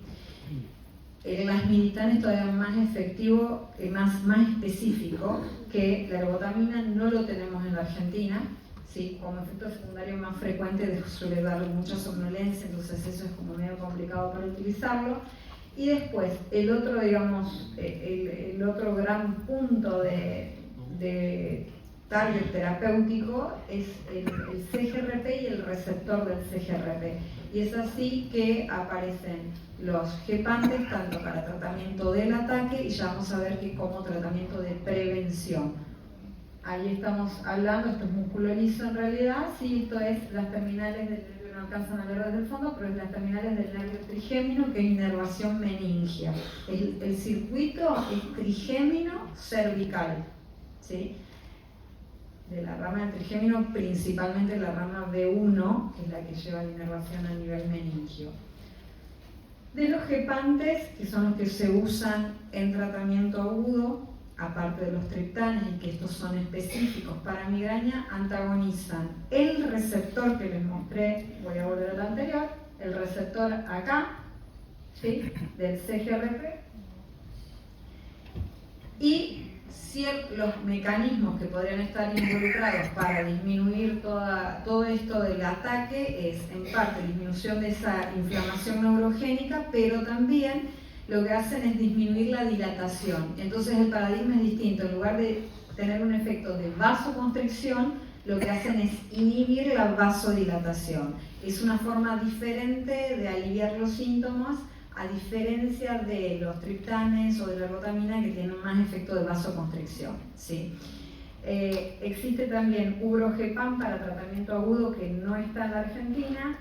El lasmiditan es todavía más efectivo, más específico, que la ergotamina no lo tenemos en la Argentina, ¿sí? Como efecto secundario más frecuente suele dar mucha somnolencia, entonces eso es como medio complicado para utilizarlo. Y después, el otro, digamos, el otro gran punto de target terapéutico es el CGRP y el receptor del CGRP. Y es así que aparecen los gepantes tanto para tratamiento del ataque y ya vamos a ver que como tratamiento de prevención. Ahí estamos hablando, esto es músculo liso en realidad, sí, esto es las terminales del nervio, no alcanzan a ver desde el fondo, pero es las terminales del nervio trigémino, que es inervación meningia. El circuito es trigémino cervical, ¿sí? De la rama del trigémino, principalmente la rama B1, que es la que lleva la inervación a nivel meningio. De los gepantes, que son los que se usan en tratamiento agudo, aparte de los triptanes, y que estos son específicos para migraña, antagonizan el receptor que les mostré, voy a volver al anterior, el receptor acá, ¿sí? Del CGRP, y los mecanismos que podrían estar involucrados para disminuir todo esto del ataque es en parte disminución de esa inflamación neurogénica, pero también lo que hacen es disminuir la dilatación. Entonces el paradigma es distinto, en lugar de tener un efecto de vasoconstricción, lo que hacen es inhibir la vasodilatación. Es una forma diferente de aliviar los síntomas, a diferencia de los triptanes o de la ergotamina, que tienen más efecto de vasoconstricción, ¿sí? Existe también urogepan para tratamiento agudo, que no está en la Argentina,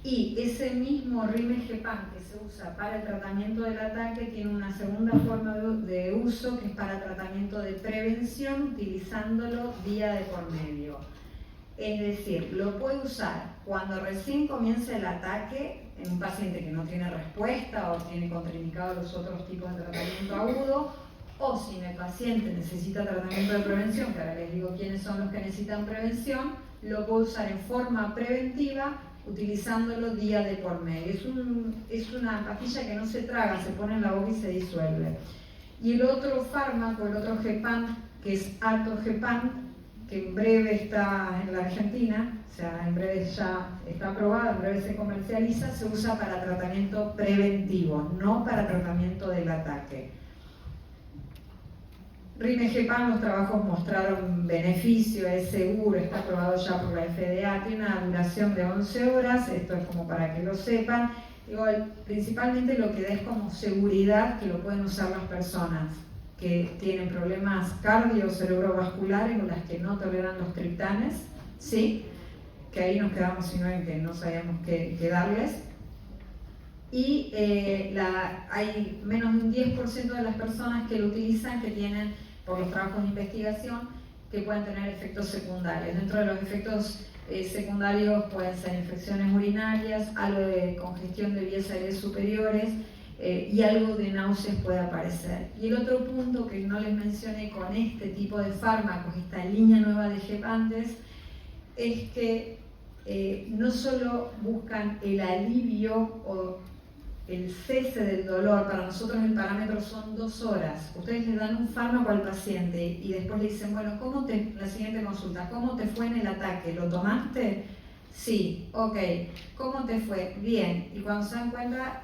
y ese mismo rimegepan que se usa para el tratamiento del ataque tiene una segunda forma de uso, que es para tratamiento de prevención, utilizándolo día de por medio. Es decir, lo puede usar cuando recién comienza el ataque en un paciente que no tiene respuesta o tiene contraindicado los otros tipos de tratamiento agudo, o si el paciente necesita tratamiento de prevención, que ahora les digo quiénes son los que necesitan prevención, lo puede usar en forma preventiva utilizándolo día de por medio. Es una pastilla que no se traga, se pone en la boca y se disuelve. Y el otro fármaco, el otro gepan, que es atogepan, que en breve está en la Argentina, o sea, en breve ya está aprobado, en breve se comercializa, se usa para tratamiento preventivo, no para tratamiento del ataque. Rimegepan, los trabajos mostraron beneficio, es seguro, está aprobado ya por la FDA, tiene una duración de 11 horas, esto es como para que lo sepan. Igual, principalmente lo que da es como seguridad que lo pueden usar las personas que tienen problemas cardio-cerebrovasculares o las que no toleran los triptanes, ¿sí? Que ahí nos quedamos sino en que no sabíamos qué darles. Y hay menos de un 10% de las personas que lo utilizan que tienen, por los trabajos de investigación, que pueden tener efectos secundarios. Dentro de los efectos secundarios pueden ser infecciones urinarias, algo de congestión de vías aéreas superiores y algo de náuseas puede aparecer. Y el otro punto que no les mencioné con este tipo de fármacos, esta línea nueva de gepantes, es que no solo buscan el alivio o el cese del dolor. Para nosotros el parámetro son 2 horas. Ustedes le dan un fármaco al paciente y después le dicen, bueno, la siguiente consulta, ¿cómo te fue en el ataque? ¿Lo tomaste? Sí, ok. ¿Cómo te fue? Bien. Y cuando se dan cuenta,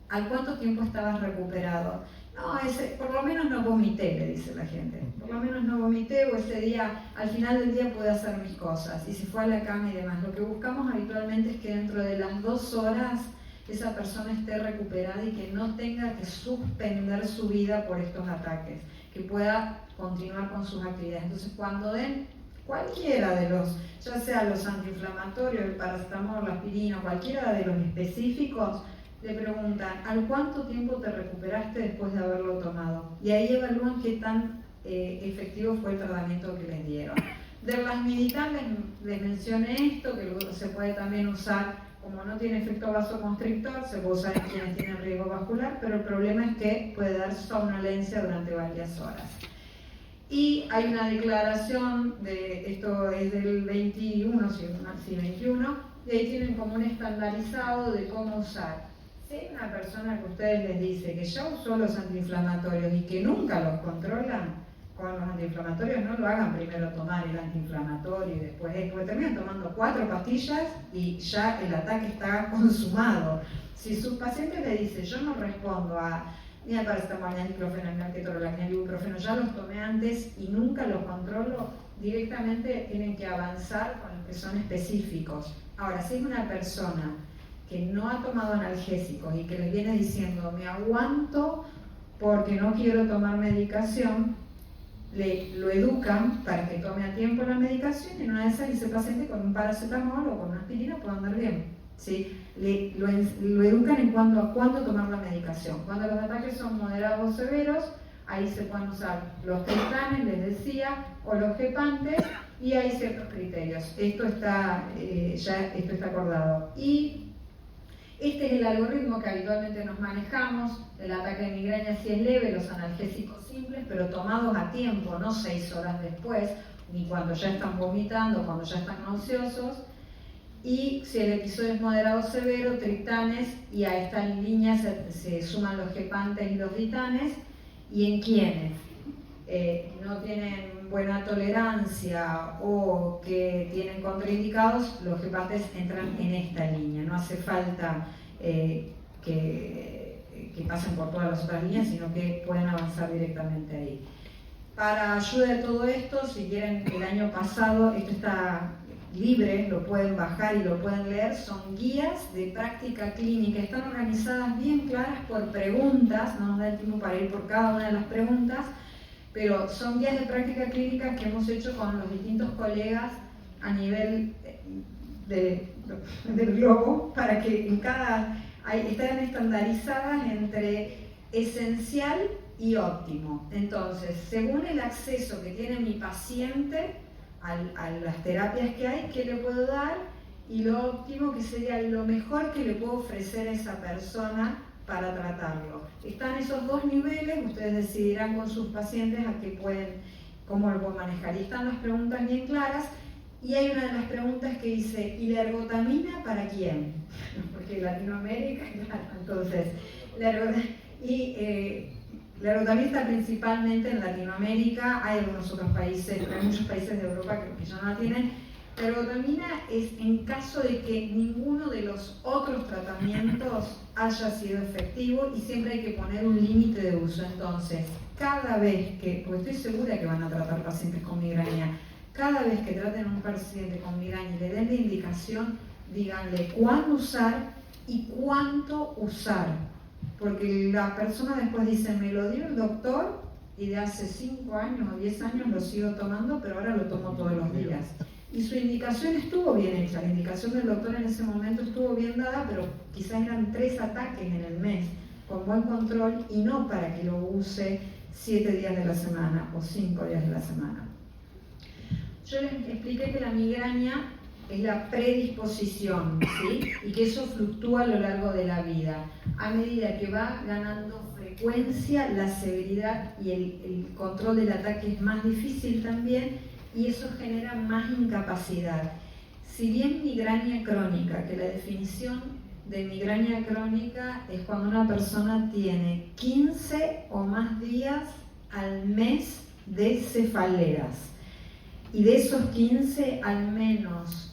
¿al cuánto tiempo estabas recuperado? No, por lo menos no vomité, le dice la gente. Por lo menos no vomité, o ese día, al final del día pude hacer mis cosas. Y se fue a la cama y demás. Lo que buscamos habitualmente es que dentro de las 2 horas esa persona esté recuperada y que no tenga que suspender su vida por estos ataques, que pueda continuar con sus actividades. Entonces, cuando den cualquiera de los, ya sea los antiinflamatorios, el paracetamol, la aspirina, cualquiera de los específicos, le preguntan, ¿al cuánto tiempo te recuperaste después de haberlo tomado? Y ahí evalúan qué tan efectivo fue el tratamiento que les dieron. De Lasmiditan les mencioné esto, que luego se puede también usar. Como no tiene efecto vasoconstrictor, se puede usar en quienes tienen riesgo vascular, pero el problema es que puede dar somnolencia durante varias horas. Y hay una declaración, esto es del 21, sí, 21, y ahí tienen como un estandarizado de cómo usar. Si hay una persona que ustedes les dice que ya usó los antiinflamatorios y que nunca los controlan, con los antiinflamatorios no lo hagan primero tomar el antiinflamatorio y después porque terminan tomando 4 pastillas y ya el ataque está consumado. Si su paciente le dice, yo no respondo ni al paracetamol, ni al diclofenac, ni al ketorolac, ni al ibuprofeno, ya los tomé antes y nunca los controlo, directamente tienen que avanzar con los que son específicos. Ahora, si es una persona que no ha tomado analgésicos y que les viene diciendo, me aguanto porque no quiero tomar medicación, lo educan para que tome a tiempo la medicación y en una de esas ese paciente con un paracetamol o con una aspirina puede andar bien, ¿sí? Lo educan en cuándo tomar la medicación. Cuando los ataques son moderados o severos, ahí se pueden usar los triptanes, les decía, o los gepantes, y hay ciertos criterios. Esto está acordado. Y este es el algoritmo que habitualmente nos manejamos. El ataque de migraña si es leve, los analgésicos simples, pero tomados a tiempo, no 6 horas después, ni cuando ya están vomitando, cuando ya están nauseosos. Y si el episodio es moderado o severo, triptanes, y a esta línea se suman los gepantes y los ditanes. Y en quienes no tienen buena tolerancia o que tienen contraindicados, los gepantes entran en esta línea. No hace falta que pasen por todas las otras líneas, sino que pueden avanzar directamente ahí. Para ayuda de todo esto, si quieren, el año pasado, esto está libre, lo pueden bajar y lo pueden leer, son guías de práctica clínica, están organizadas bien claras por preguntas, no nos da el tiempo para ir por cada una de las preguntas, pero son guías de práctica clínica que hemos hecho con los distintos colegas a nivel del globo, para que estén estandarizadas entre esencial y óptimo. Entonces, según el acceso que tiene mi paciente a las terapias que hay, qué le puedo dar, y lo óptimo que sería lo mejor que le puedo ofrecer a esa persona para tratarlo. Están esos 2 niveles, ustedes decidirán con sus pacientes cómo lo pueden manejar. Y están las preguntas bien claras, y hay una de las preguntas que dice, ¿y la ergotamina para quién? Porque Latinoamérica, claro, entonces, la ergotamina está principalmente en Latinoamérica, hay algunos otros países, hay muchos países de Europa que ya no la tienen. La ergotamina es en caso de que ninguno de los otros tratamientos haya sido efectivo, y siempre hay que poner un límite de uso. Entonces, cada vez porque estoy segura que van a tratar pacientes con migraña, cada vez que traten a un paciente con migraña y le den la indicación, díganle cuándo usar y cuánto usar. Porque la persona después dice, me lo dio el doctor y de hace 5 años o 10 años lo sigo tomando, pero ahora lo tomo todos los días. Y su indicación estuvo bien hecha, la indicación del doctor en ese momento estuvo bien dada, pero quizás eran 3 ataques en el mes, con buen control, y no para que lo use 7 días de la semana o 5 días de la semana. Yo les expliqué que la migraña es la predisposición, ¿sí? Y que eso fluctúa a lo largo de la vida. A medida que va ganando frecuencia, la severidad y el control del ataque es más difícil también, y eso genera más incapacidad. Si bien migraña crónica, que la definición de migraña crónica es cuando una persona tiene 15 o más días al mes de cefaleas, y de esos 15 al menos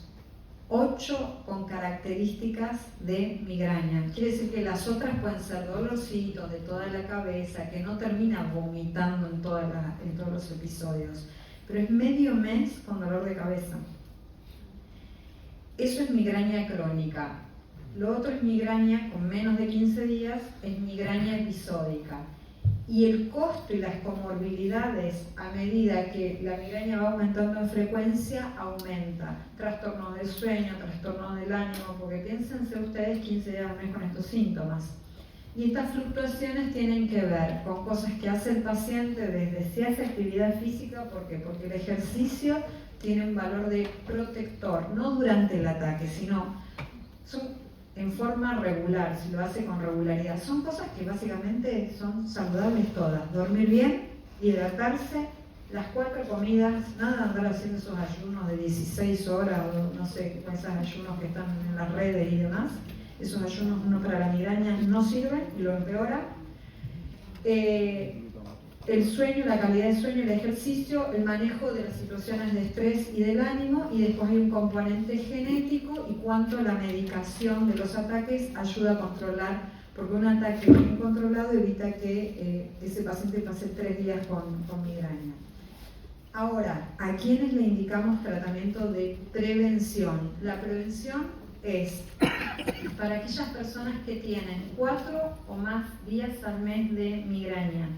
8 con características de migraña. Quiere decir que las otras pueden ser dolorcitos de toda la cabeza, que no termina vomitando en todos los episodios, pero es medio mes con dolor de cabeza. Eso es migraña crónica. Lo otro es migraña con menos de 15 días, es migraña episódica. Y el costo y las comorbilidades a medida que la migraña va aumentando en frecuencia, aumenta. Trastorno del sueño, trastorno del ánimo, porque piénsense ustedes 15 días al mes con estos síntomas. Y estas fluctuaciones tienen que ver con cosas que hace el paciente desde si hace actividad física, ¿por qué? Porque el ejercicio tiene un valor de protector, no durante el ataque, sino en forma regular, si lo hace con regularidad. Son cosas que básicamente son saludables todas. Dormir bien, hidratarse, las 4 comidas, nada de andar haciendo esos ayunos de 16 horas o no sé, esos ayunos que están en las redes y demás. Esos ayunos uno para la migraña no sirven y lo empeora. El sueño, la calidad del sueño, el ejercicio, el manejo de las situaciones de estrés y del ánimo, y después hay un componente genético y cuánto la medicación de los ataques ayuda a controlar, porque un ataque bien controlado evita que ese paciente pase 3 días con migraña. Ahora, ¿a quiénes le indicamos tratamiento de prevención? La prevención es para aquellas personas que tienen 4 o más días al mes de migraña,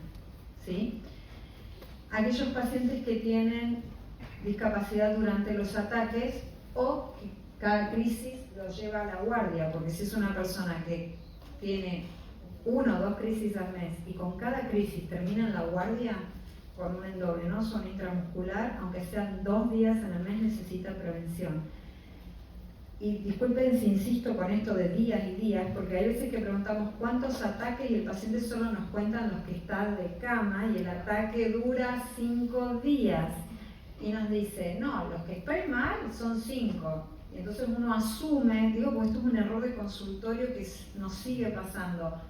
¿sí? Aquellos pacientes que tienen discapacidad durante los ataques o que cada crisis lo lleva a la guardia, porque si es una persona que tiene 1 o 2 crisis al mes y con cada crisis termina en la guardia con un endovenoso o un intramuscular, aunque sean 2 días en el mes, necesita prevención. Y disculpen si insisto con esto de días y días, porque hay veces que preguntamos cuántos ataques y el paciente solo nos cuenta los que está de cama y el ataque dura 5 días. Y nos dice, no, los que estoy mal son 5. Y entonces uno asume, digo, porque esto es un error de consultorio que nos sigue pasando.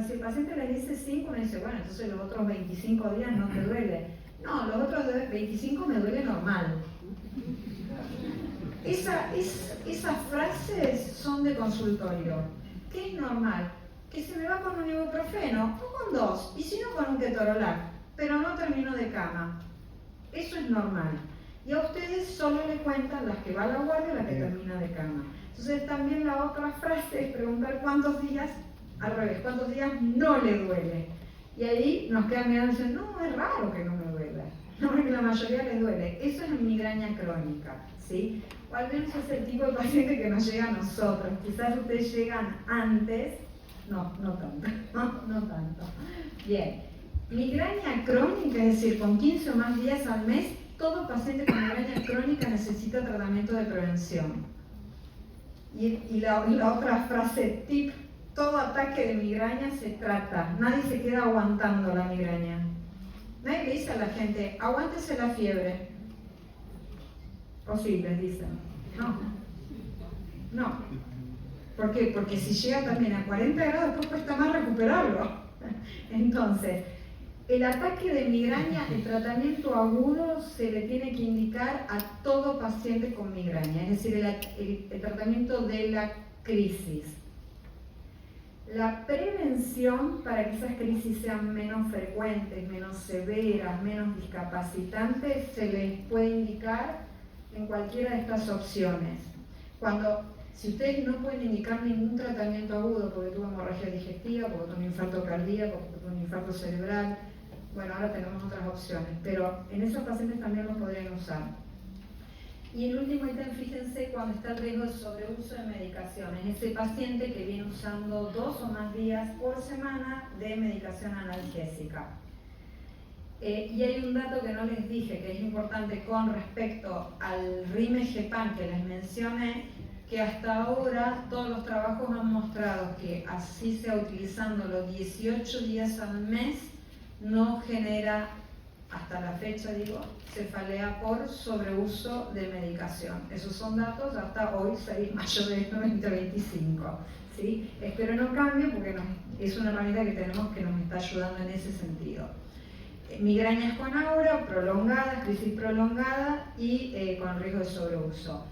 Si el paciente le dice 5, uno dice, bueno, entonces los otros 25 días no te duele. No, los otros 25 me duele normal. Esas frases son de consultorio. ¿Qué es normal? Que se me va con un ibuprofeno o con 2, y si no con un ketorolac, pero no termino de cama. Eso es normal. Y a ustedes solo le cuentan las que va a la guardia y las que termina de cama. Entonces también la otra frase es preguntar cuántos días, al revés, cuántos días no le duele. Y ahí nos quedan mirando y dicen, no, es raro que no me duela. No, porque la mayoría les duele. Eso es migraña crónica, ¿sí? O al menos es el tipo de paciente que nos llega a nosotros. Quizás ustedes llegan antes, no tanto, no tanto. Bien, migraña crónica, es decir, con 15 o más días al mes, todo paciente con migraña crónica necesita tratamiento de prevención. Y la otra frase tip, todo ataque de migraña se trata, nadie se queda aguantando la migraña. Nadie le dice a la gente, aguántese la fiebre. O sí, les dicen. No. ¿Por qué? Porque si llega también a 40 grados, después cuesta más recuperarlo. Entonces, el ataque de migraña, el tratamiento agudo se le tiene que indicar a todo paciente con migraña, es decir, el tratamiento de la crisis. La prevención para que esas crisis sean menos frecuentes, menos severas, menos discapacitantes, se les puede indicar en cualquiera de estas opciones. Si ustedes no pueden indicar ningún tratamiento agudo porque tuvo hemorragia digestiva, porque tuvo un infarto cardíaco, porque tuvo un infarto cerebral, bueno, ahora tenemos otras opciones, pero en esos pacientes también lo podrían usar. Y el último ítem, fíjense, cuando está el riesgo de sobreuso de medicaciones, ese paciente que viene usando 2 o más días por semana de medicación analgésica. Y hay un dato que no les dije, que es importante con respecto al Rimegepam que les mencioné, que hasta ahora todos los trabajos han mostrado que así sea utilizando los 18 días al mes, no genera, hasta la fecha digo, cefalea por sobreuso de medicación. Esos son datos hasta hoy, 6 de mayo de 2025. ¿Sí? Espero no cambie porque es una herramienta que tenemos que nos está ayudando en ese sentido. Migrañas con aura, prolongadas, crisis prolongada y con riesgo de sobreuso.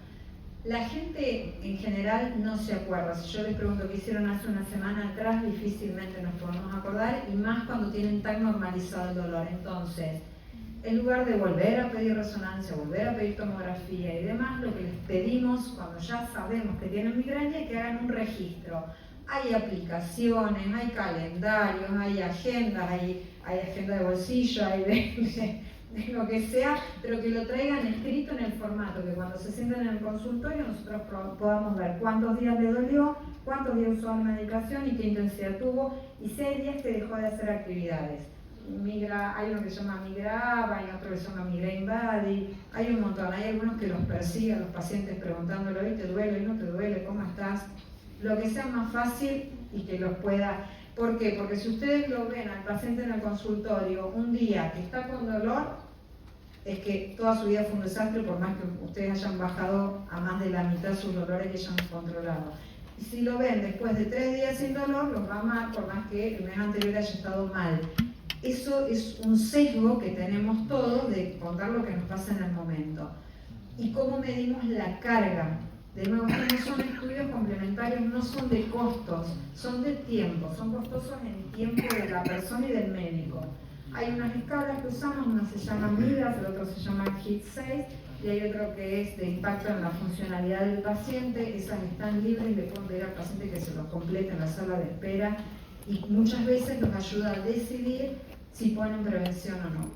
La gente en general no se acuerda. Si yo les pregunto qué hicieron hace una semana atrás, difícilmente nos podemos acordar, y más cuando tienen tan normalizado el dolor. Entonces, en lugar de volver a pedir resonancia, volver a pedir tomografía y demás, lo que les pedimos cuando ya sabemos que tienen migraña es que hagan un registro. Hay aplicaciones, hay calendarios, hay agendas, hay agenda de bolsillo, hay de lo que sea, pero que lo traigan escrito en el formato, que cuando se sienten en el consultorio nosotros podamos ver cuántos días le dolió, cuántos días usó la medicación y qué intensidad tuvo, y si hay días que dejó de hacer actividades. Hay uno que se llama Migrava, hay otro que se llama Migraine Buddy, hay un montón, hay algunos que los persiguen a los pacientes preguntándolo, ¿y te duele? ¿Y no te duele? ¿Cómo estás? Lo que sea más fácil y que los pueda. ¿Por qué? Porque si ustedes lo ven al paciente en el consultorio un día que está con dolor, es que toda su vida fue un desastre, por más que ustedes hayan bajado a más de la mitad sus dolores que hayan controlado. Y si lo ven después de 3 días sin dolor, los va a amar por más que el mes anterior haya estado mal. Eso es un sesgo que tenemos todos de contar lo que nos pasa en el momento. ¿Y cómo medimos la carga? De nuevo, estos no son estudios complementarios, no son de costos, son de tiempo, son costosos en tiempo de la persona y del médico. Hay unas escalas que usamos, una se llama MIDAS, el otro se llama HIT6, y hay otro que es de impacto en la funcionalidad del paciente. Esas están libres y le pueden pedir al paciente que se los complete en la sala de espera, y muchas veces nos ayuda a decidir si ponen prevención o no.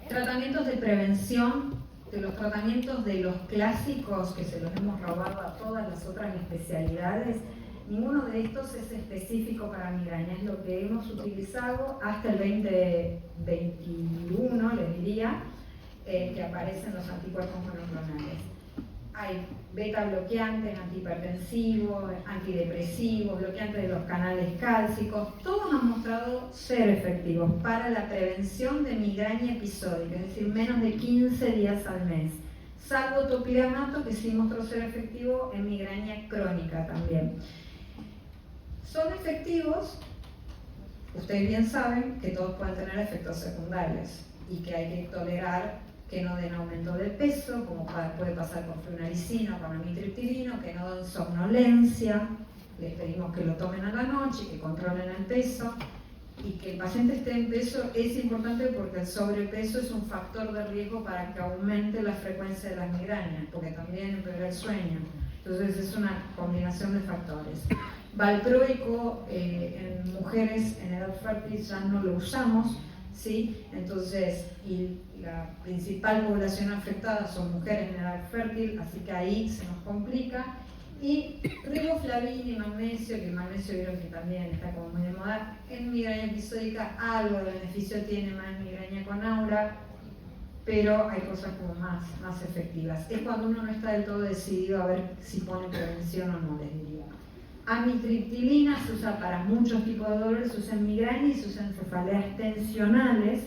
Tratamientos de prevención. De los tratamientos de los clásicos que se los hemos robado a todas las otras especialidades, ninguno de estos es específico para migraña, es lo que hemos utilizado hasta el 2021, les diría, que aparecen los anticuerpos monoclonales. Hay beta bloqueantes, antihipertensivos, antidepresivos, bloqueantes de los canales cálcicos, todos han mostrado ser efectivos para la prevención de migraña episódica, es decir, menos de 15 días al mes, salvo topiramato, que sí mostró ser efectivo en migraña crónica también. Son efectivos, ustedes bien saben que todos pueden tener efectos secundarios y que hay que tolerar que no den aumento de peso, como puede pasar con flunarizina o con amitriptilina, que no den somnolencia. Les pedimos que lo tomen a la noche, que controlen el peso, y que el paciente esté en peso es importante porque el sobrepeso es un factor de riesgo para que aumente la frecuencia de las migrañas, porque también empeora el sueño. Entonces es una combinación de factores. Valproico en mujeres en edad fértil ya no lo usamos, ¿sí? Entonces, y la principal población afectada son mujeres en edad fértil, así que ahí se nos complica. Y riboflavina y magnesio, que el magnesio vieron que también está como muy de moda, en migraña episódica algo de beneficio tiene más en migraña con aura, pero hay cosas como más efectivas. Es cuando uno no está del todo decidido a ver si pone prevención o no, les diría. Amitriptilina se usa para muchos tipos de dolores, se usa en migraña y se usa en cefaleas tensionales,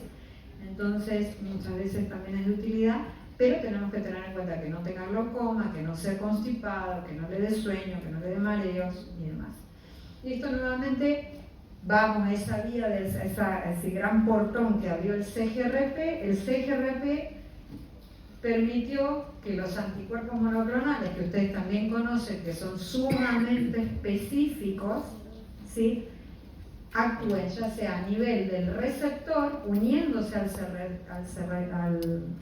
entonces muchas veces también es de utilidad, pero tenemos que tener en cuenta que no tenga glaucoma, que no sea constipado, que no le dé sueño, que no le dé mareos y demás. Y esto nuevamente vamos a esa vía, a ese gran portón que abrió el CGRP. El CGRP permitió que los anticuerpos monoclonales, que ustedes también conocen, que son sumamente específicos, ¿sí?, actúen ya sea a nivel del receptor, uniéndose al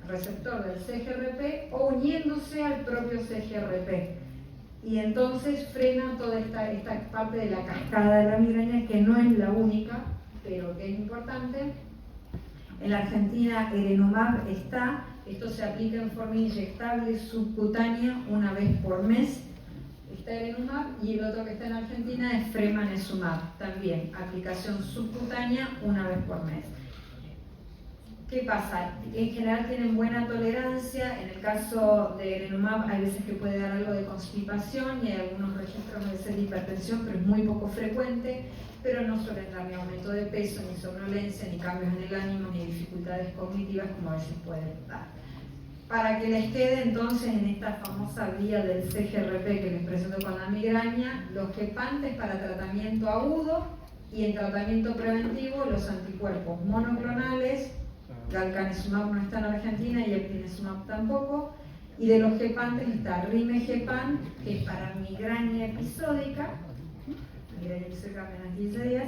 receptor del CGRP o uniéndose al propio CGRP. Y entonces frena toda esta parte de la cascada de la migraña, que no es la única, pero que es importante, En la Argentina Erenumab está, esto se aplica en forma inyectable subcutánea una vez por mes. Está Erenumab y el otro que está en Argentina es Fremanezumab, también aplicación subcutánea una vez por mes. ¿Qué pasa? En general tienen buena tolerancia. En el caso de Erenumab hay veces que puede dar algo de constipación y hay algunos registros a veces de hipertensión, pero es muy poco frecuente. Pero no suelen dar ni aumento de peso, ni somnolencia, ni cambios en el ánimo, ni dificultades cognitivas como a veces pueden dar. Para que les quede entonces en esta famosa vía del CGRP que les presento con la migraña, los gepantes para tratamiento agudo y en tratamiento preventivo los anticuerpos monoclonales, Galcanezumab no está en Argentina y Eptinezumab tampoco, y de los gepantes está Rimegepan, que es para migraña episódica, migraña episódica apenas 15 días,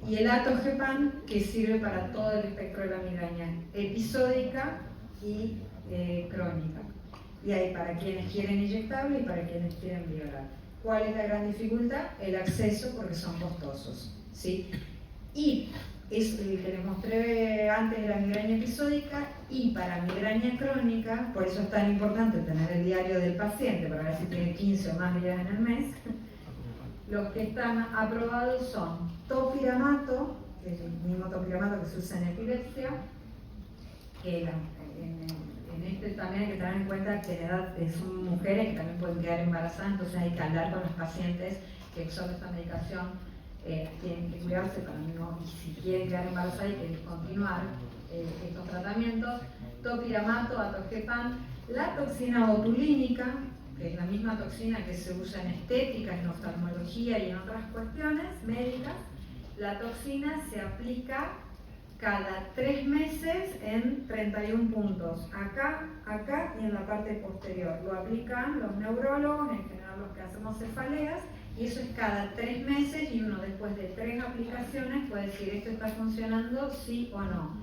y el Atogepan, que sirve para todo el espectro de la migraña episódica y crónica. Y hay para quienes quieren inyectable y para quienes quieren violar. ¿Cuál es la gran dificultad? El acceso, porque son costosos, ¿sí? Y es el que les mostré antes de la migraña episódica, y para migraña crónica, por eso es tan importante tener el diario del paciente para ver si tiene 15 o más días en el mes. Los que están aprobados son topiramato, que es el mismo topiramato que se usa en epilepsia, que en este también hay que tener en cuenta que en edad son mujeres que también pueden quedar embarazadas, entonces hay que hablar con los pacientes que usan esta medicación, tienen que cuidarse para no, y si quieren quedar embarazadas hay que continuar estos tratamientos. Topiramato, Atogepan, la toxina botulínica, que es la misma toxina que se usa en estética, en oftalmología y en otras cuestiones médicas. La toxina se aplica cada 3 meses en 31 puntos, acá, acá y en la parte posterior. Lo aplican los neurólogos, en general los que hacemos cefaleas, y eso es cada 3 meses y uno después de 3 aplicaciones puede decir esto está funcionando, sí o no.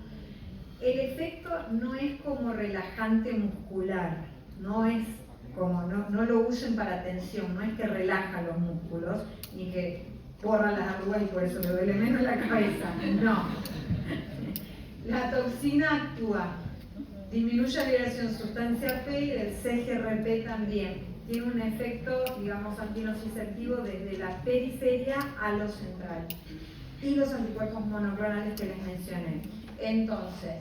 El efecto no es como relajante muscular, no es como, no lo usen para tensión, no es que relaja los músculos, ni que borra las arrugas y por eso le duele menos la cabeza, no. La toxina actúa, disminuye la liberación sustancia P y del CGRP también. Tiene un efecto, digamos, antinociceptivo desde la periferia a lo central. Y los anticuerpos monoclonales que les mencioné. Entonces,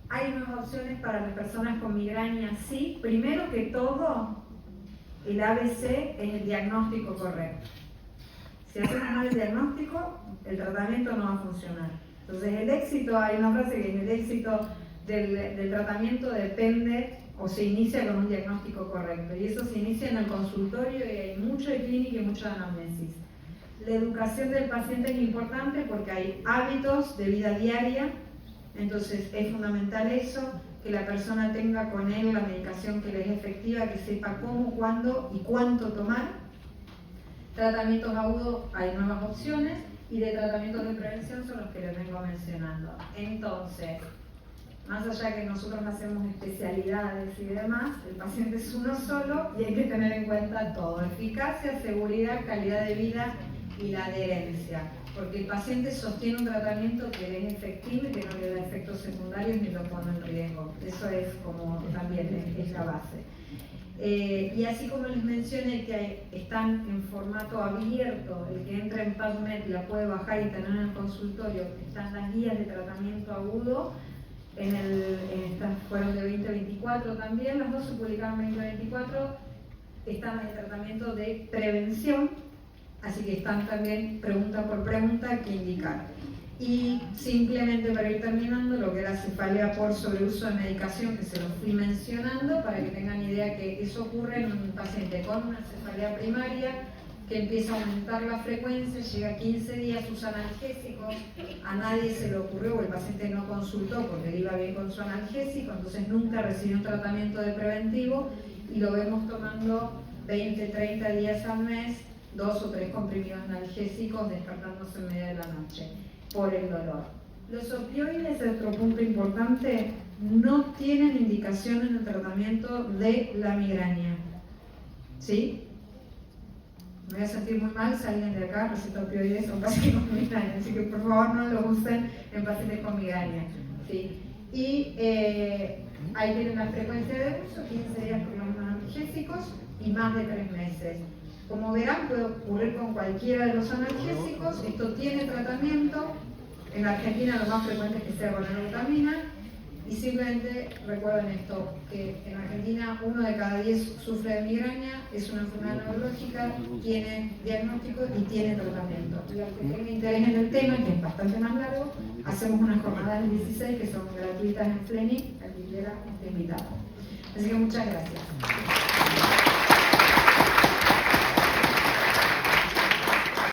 hay unas opciones para las personas con migraña, sí. Primero que todo, el ABC es el diagnóstico correcto. Si hacemos mal el diagnóstico, el tratamiento no va a funcionar. Entonces el éxito, hay una frase que el éxito del tratamiento depende o se inicia con un diagnóstico correcto. Y eso se inicia en el consultorio y hay mucho de clínica y mucha anamnesis. La educación del paciente es importante porque hay hábitos de vida diaria, entonces es fundamental eso, que la persona tenga con él la medicación que le es efectiva, que sepa cómo, cuándo y cuánto tomar. Tratamientos agudos hay nuevas opciones y de tratamientos de prevención son los que les vengo mencionando. Entonces, más allá que nosotros hacemos especialidades y demás, el paciente es uno solo y hay que tener en cuenta todo: eficacia, seguridad, calidad de vida y la adherencia, porque el paciente sostiene un tratamiento que le es efectivo y que no le da efectos secundarios ni lo pone en riesgo. Eso es como también es la base. Y así como les mencioné que están en formato abierto, el que entra en PubMed la puede bajar y tener en el consultorio, están las guías de tratamiento agudo, estas fueron de 2024 también, las dos se publicaron en 2024, están en tratamiento de prevención, así que están también pregunta por pregunta que indicar. Y simplemente para ir terminando, lo que era cefalea por sobreuso de medicación, que se los fui mencionando para que tengan idea que eso ocurre en un paciente con una cefalea primaria que empieza a aumentar la frecuencia, llega a 15 días, usa analgésicos, a nadie se le ocurrió o el paciente no consultó porque le iba bien con su analgésico, entonces nunca recibió un tratamiento de preventivo y lo vemos tomando 20, 30 días al mes, 2 o 3 comprimidos analgésicos, despertándose en medio de la noche por el dolor. Los opioides, otro punto importante, no tienen indicación en el tratamiento de la migraña. ¿Sí? Me voy a sentir muy mal si alguien de acá receta opioides a un paciente con migraña, así que por favor no lo usen en pacientes con migraña. ¿Sí? y ahí tienen la frecuencia de uso, 15 días por los analgésicos y más de 3 meses. Como verán, puede ocurrir con cualquiera de los analgésicos, esto tiene tratamiento, en Argentina lo más frecuente es que sea con la glutamina, y simplemente recuerden esto, que en Argentina 1 de cada 10 sufre de migraña, es una enfermedad neurológica, tiene diagnóstico y tiene tratamiento. Y al que tenga interés en el tema, que es bastante más largo, hacemos unas jornadas del 16 que son gratuitas en Flenic, aquí llega este invitado. Así que muchas gracias.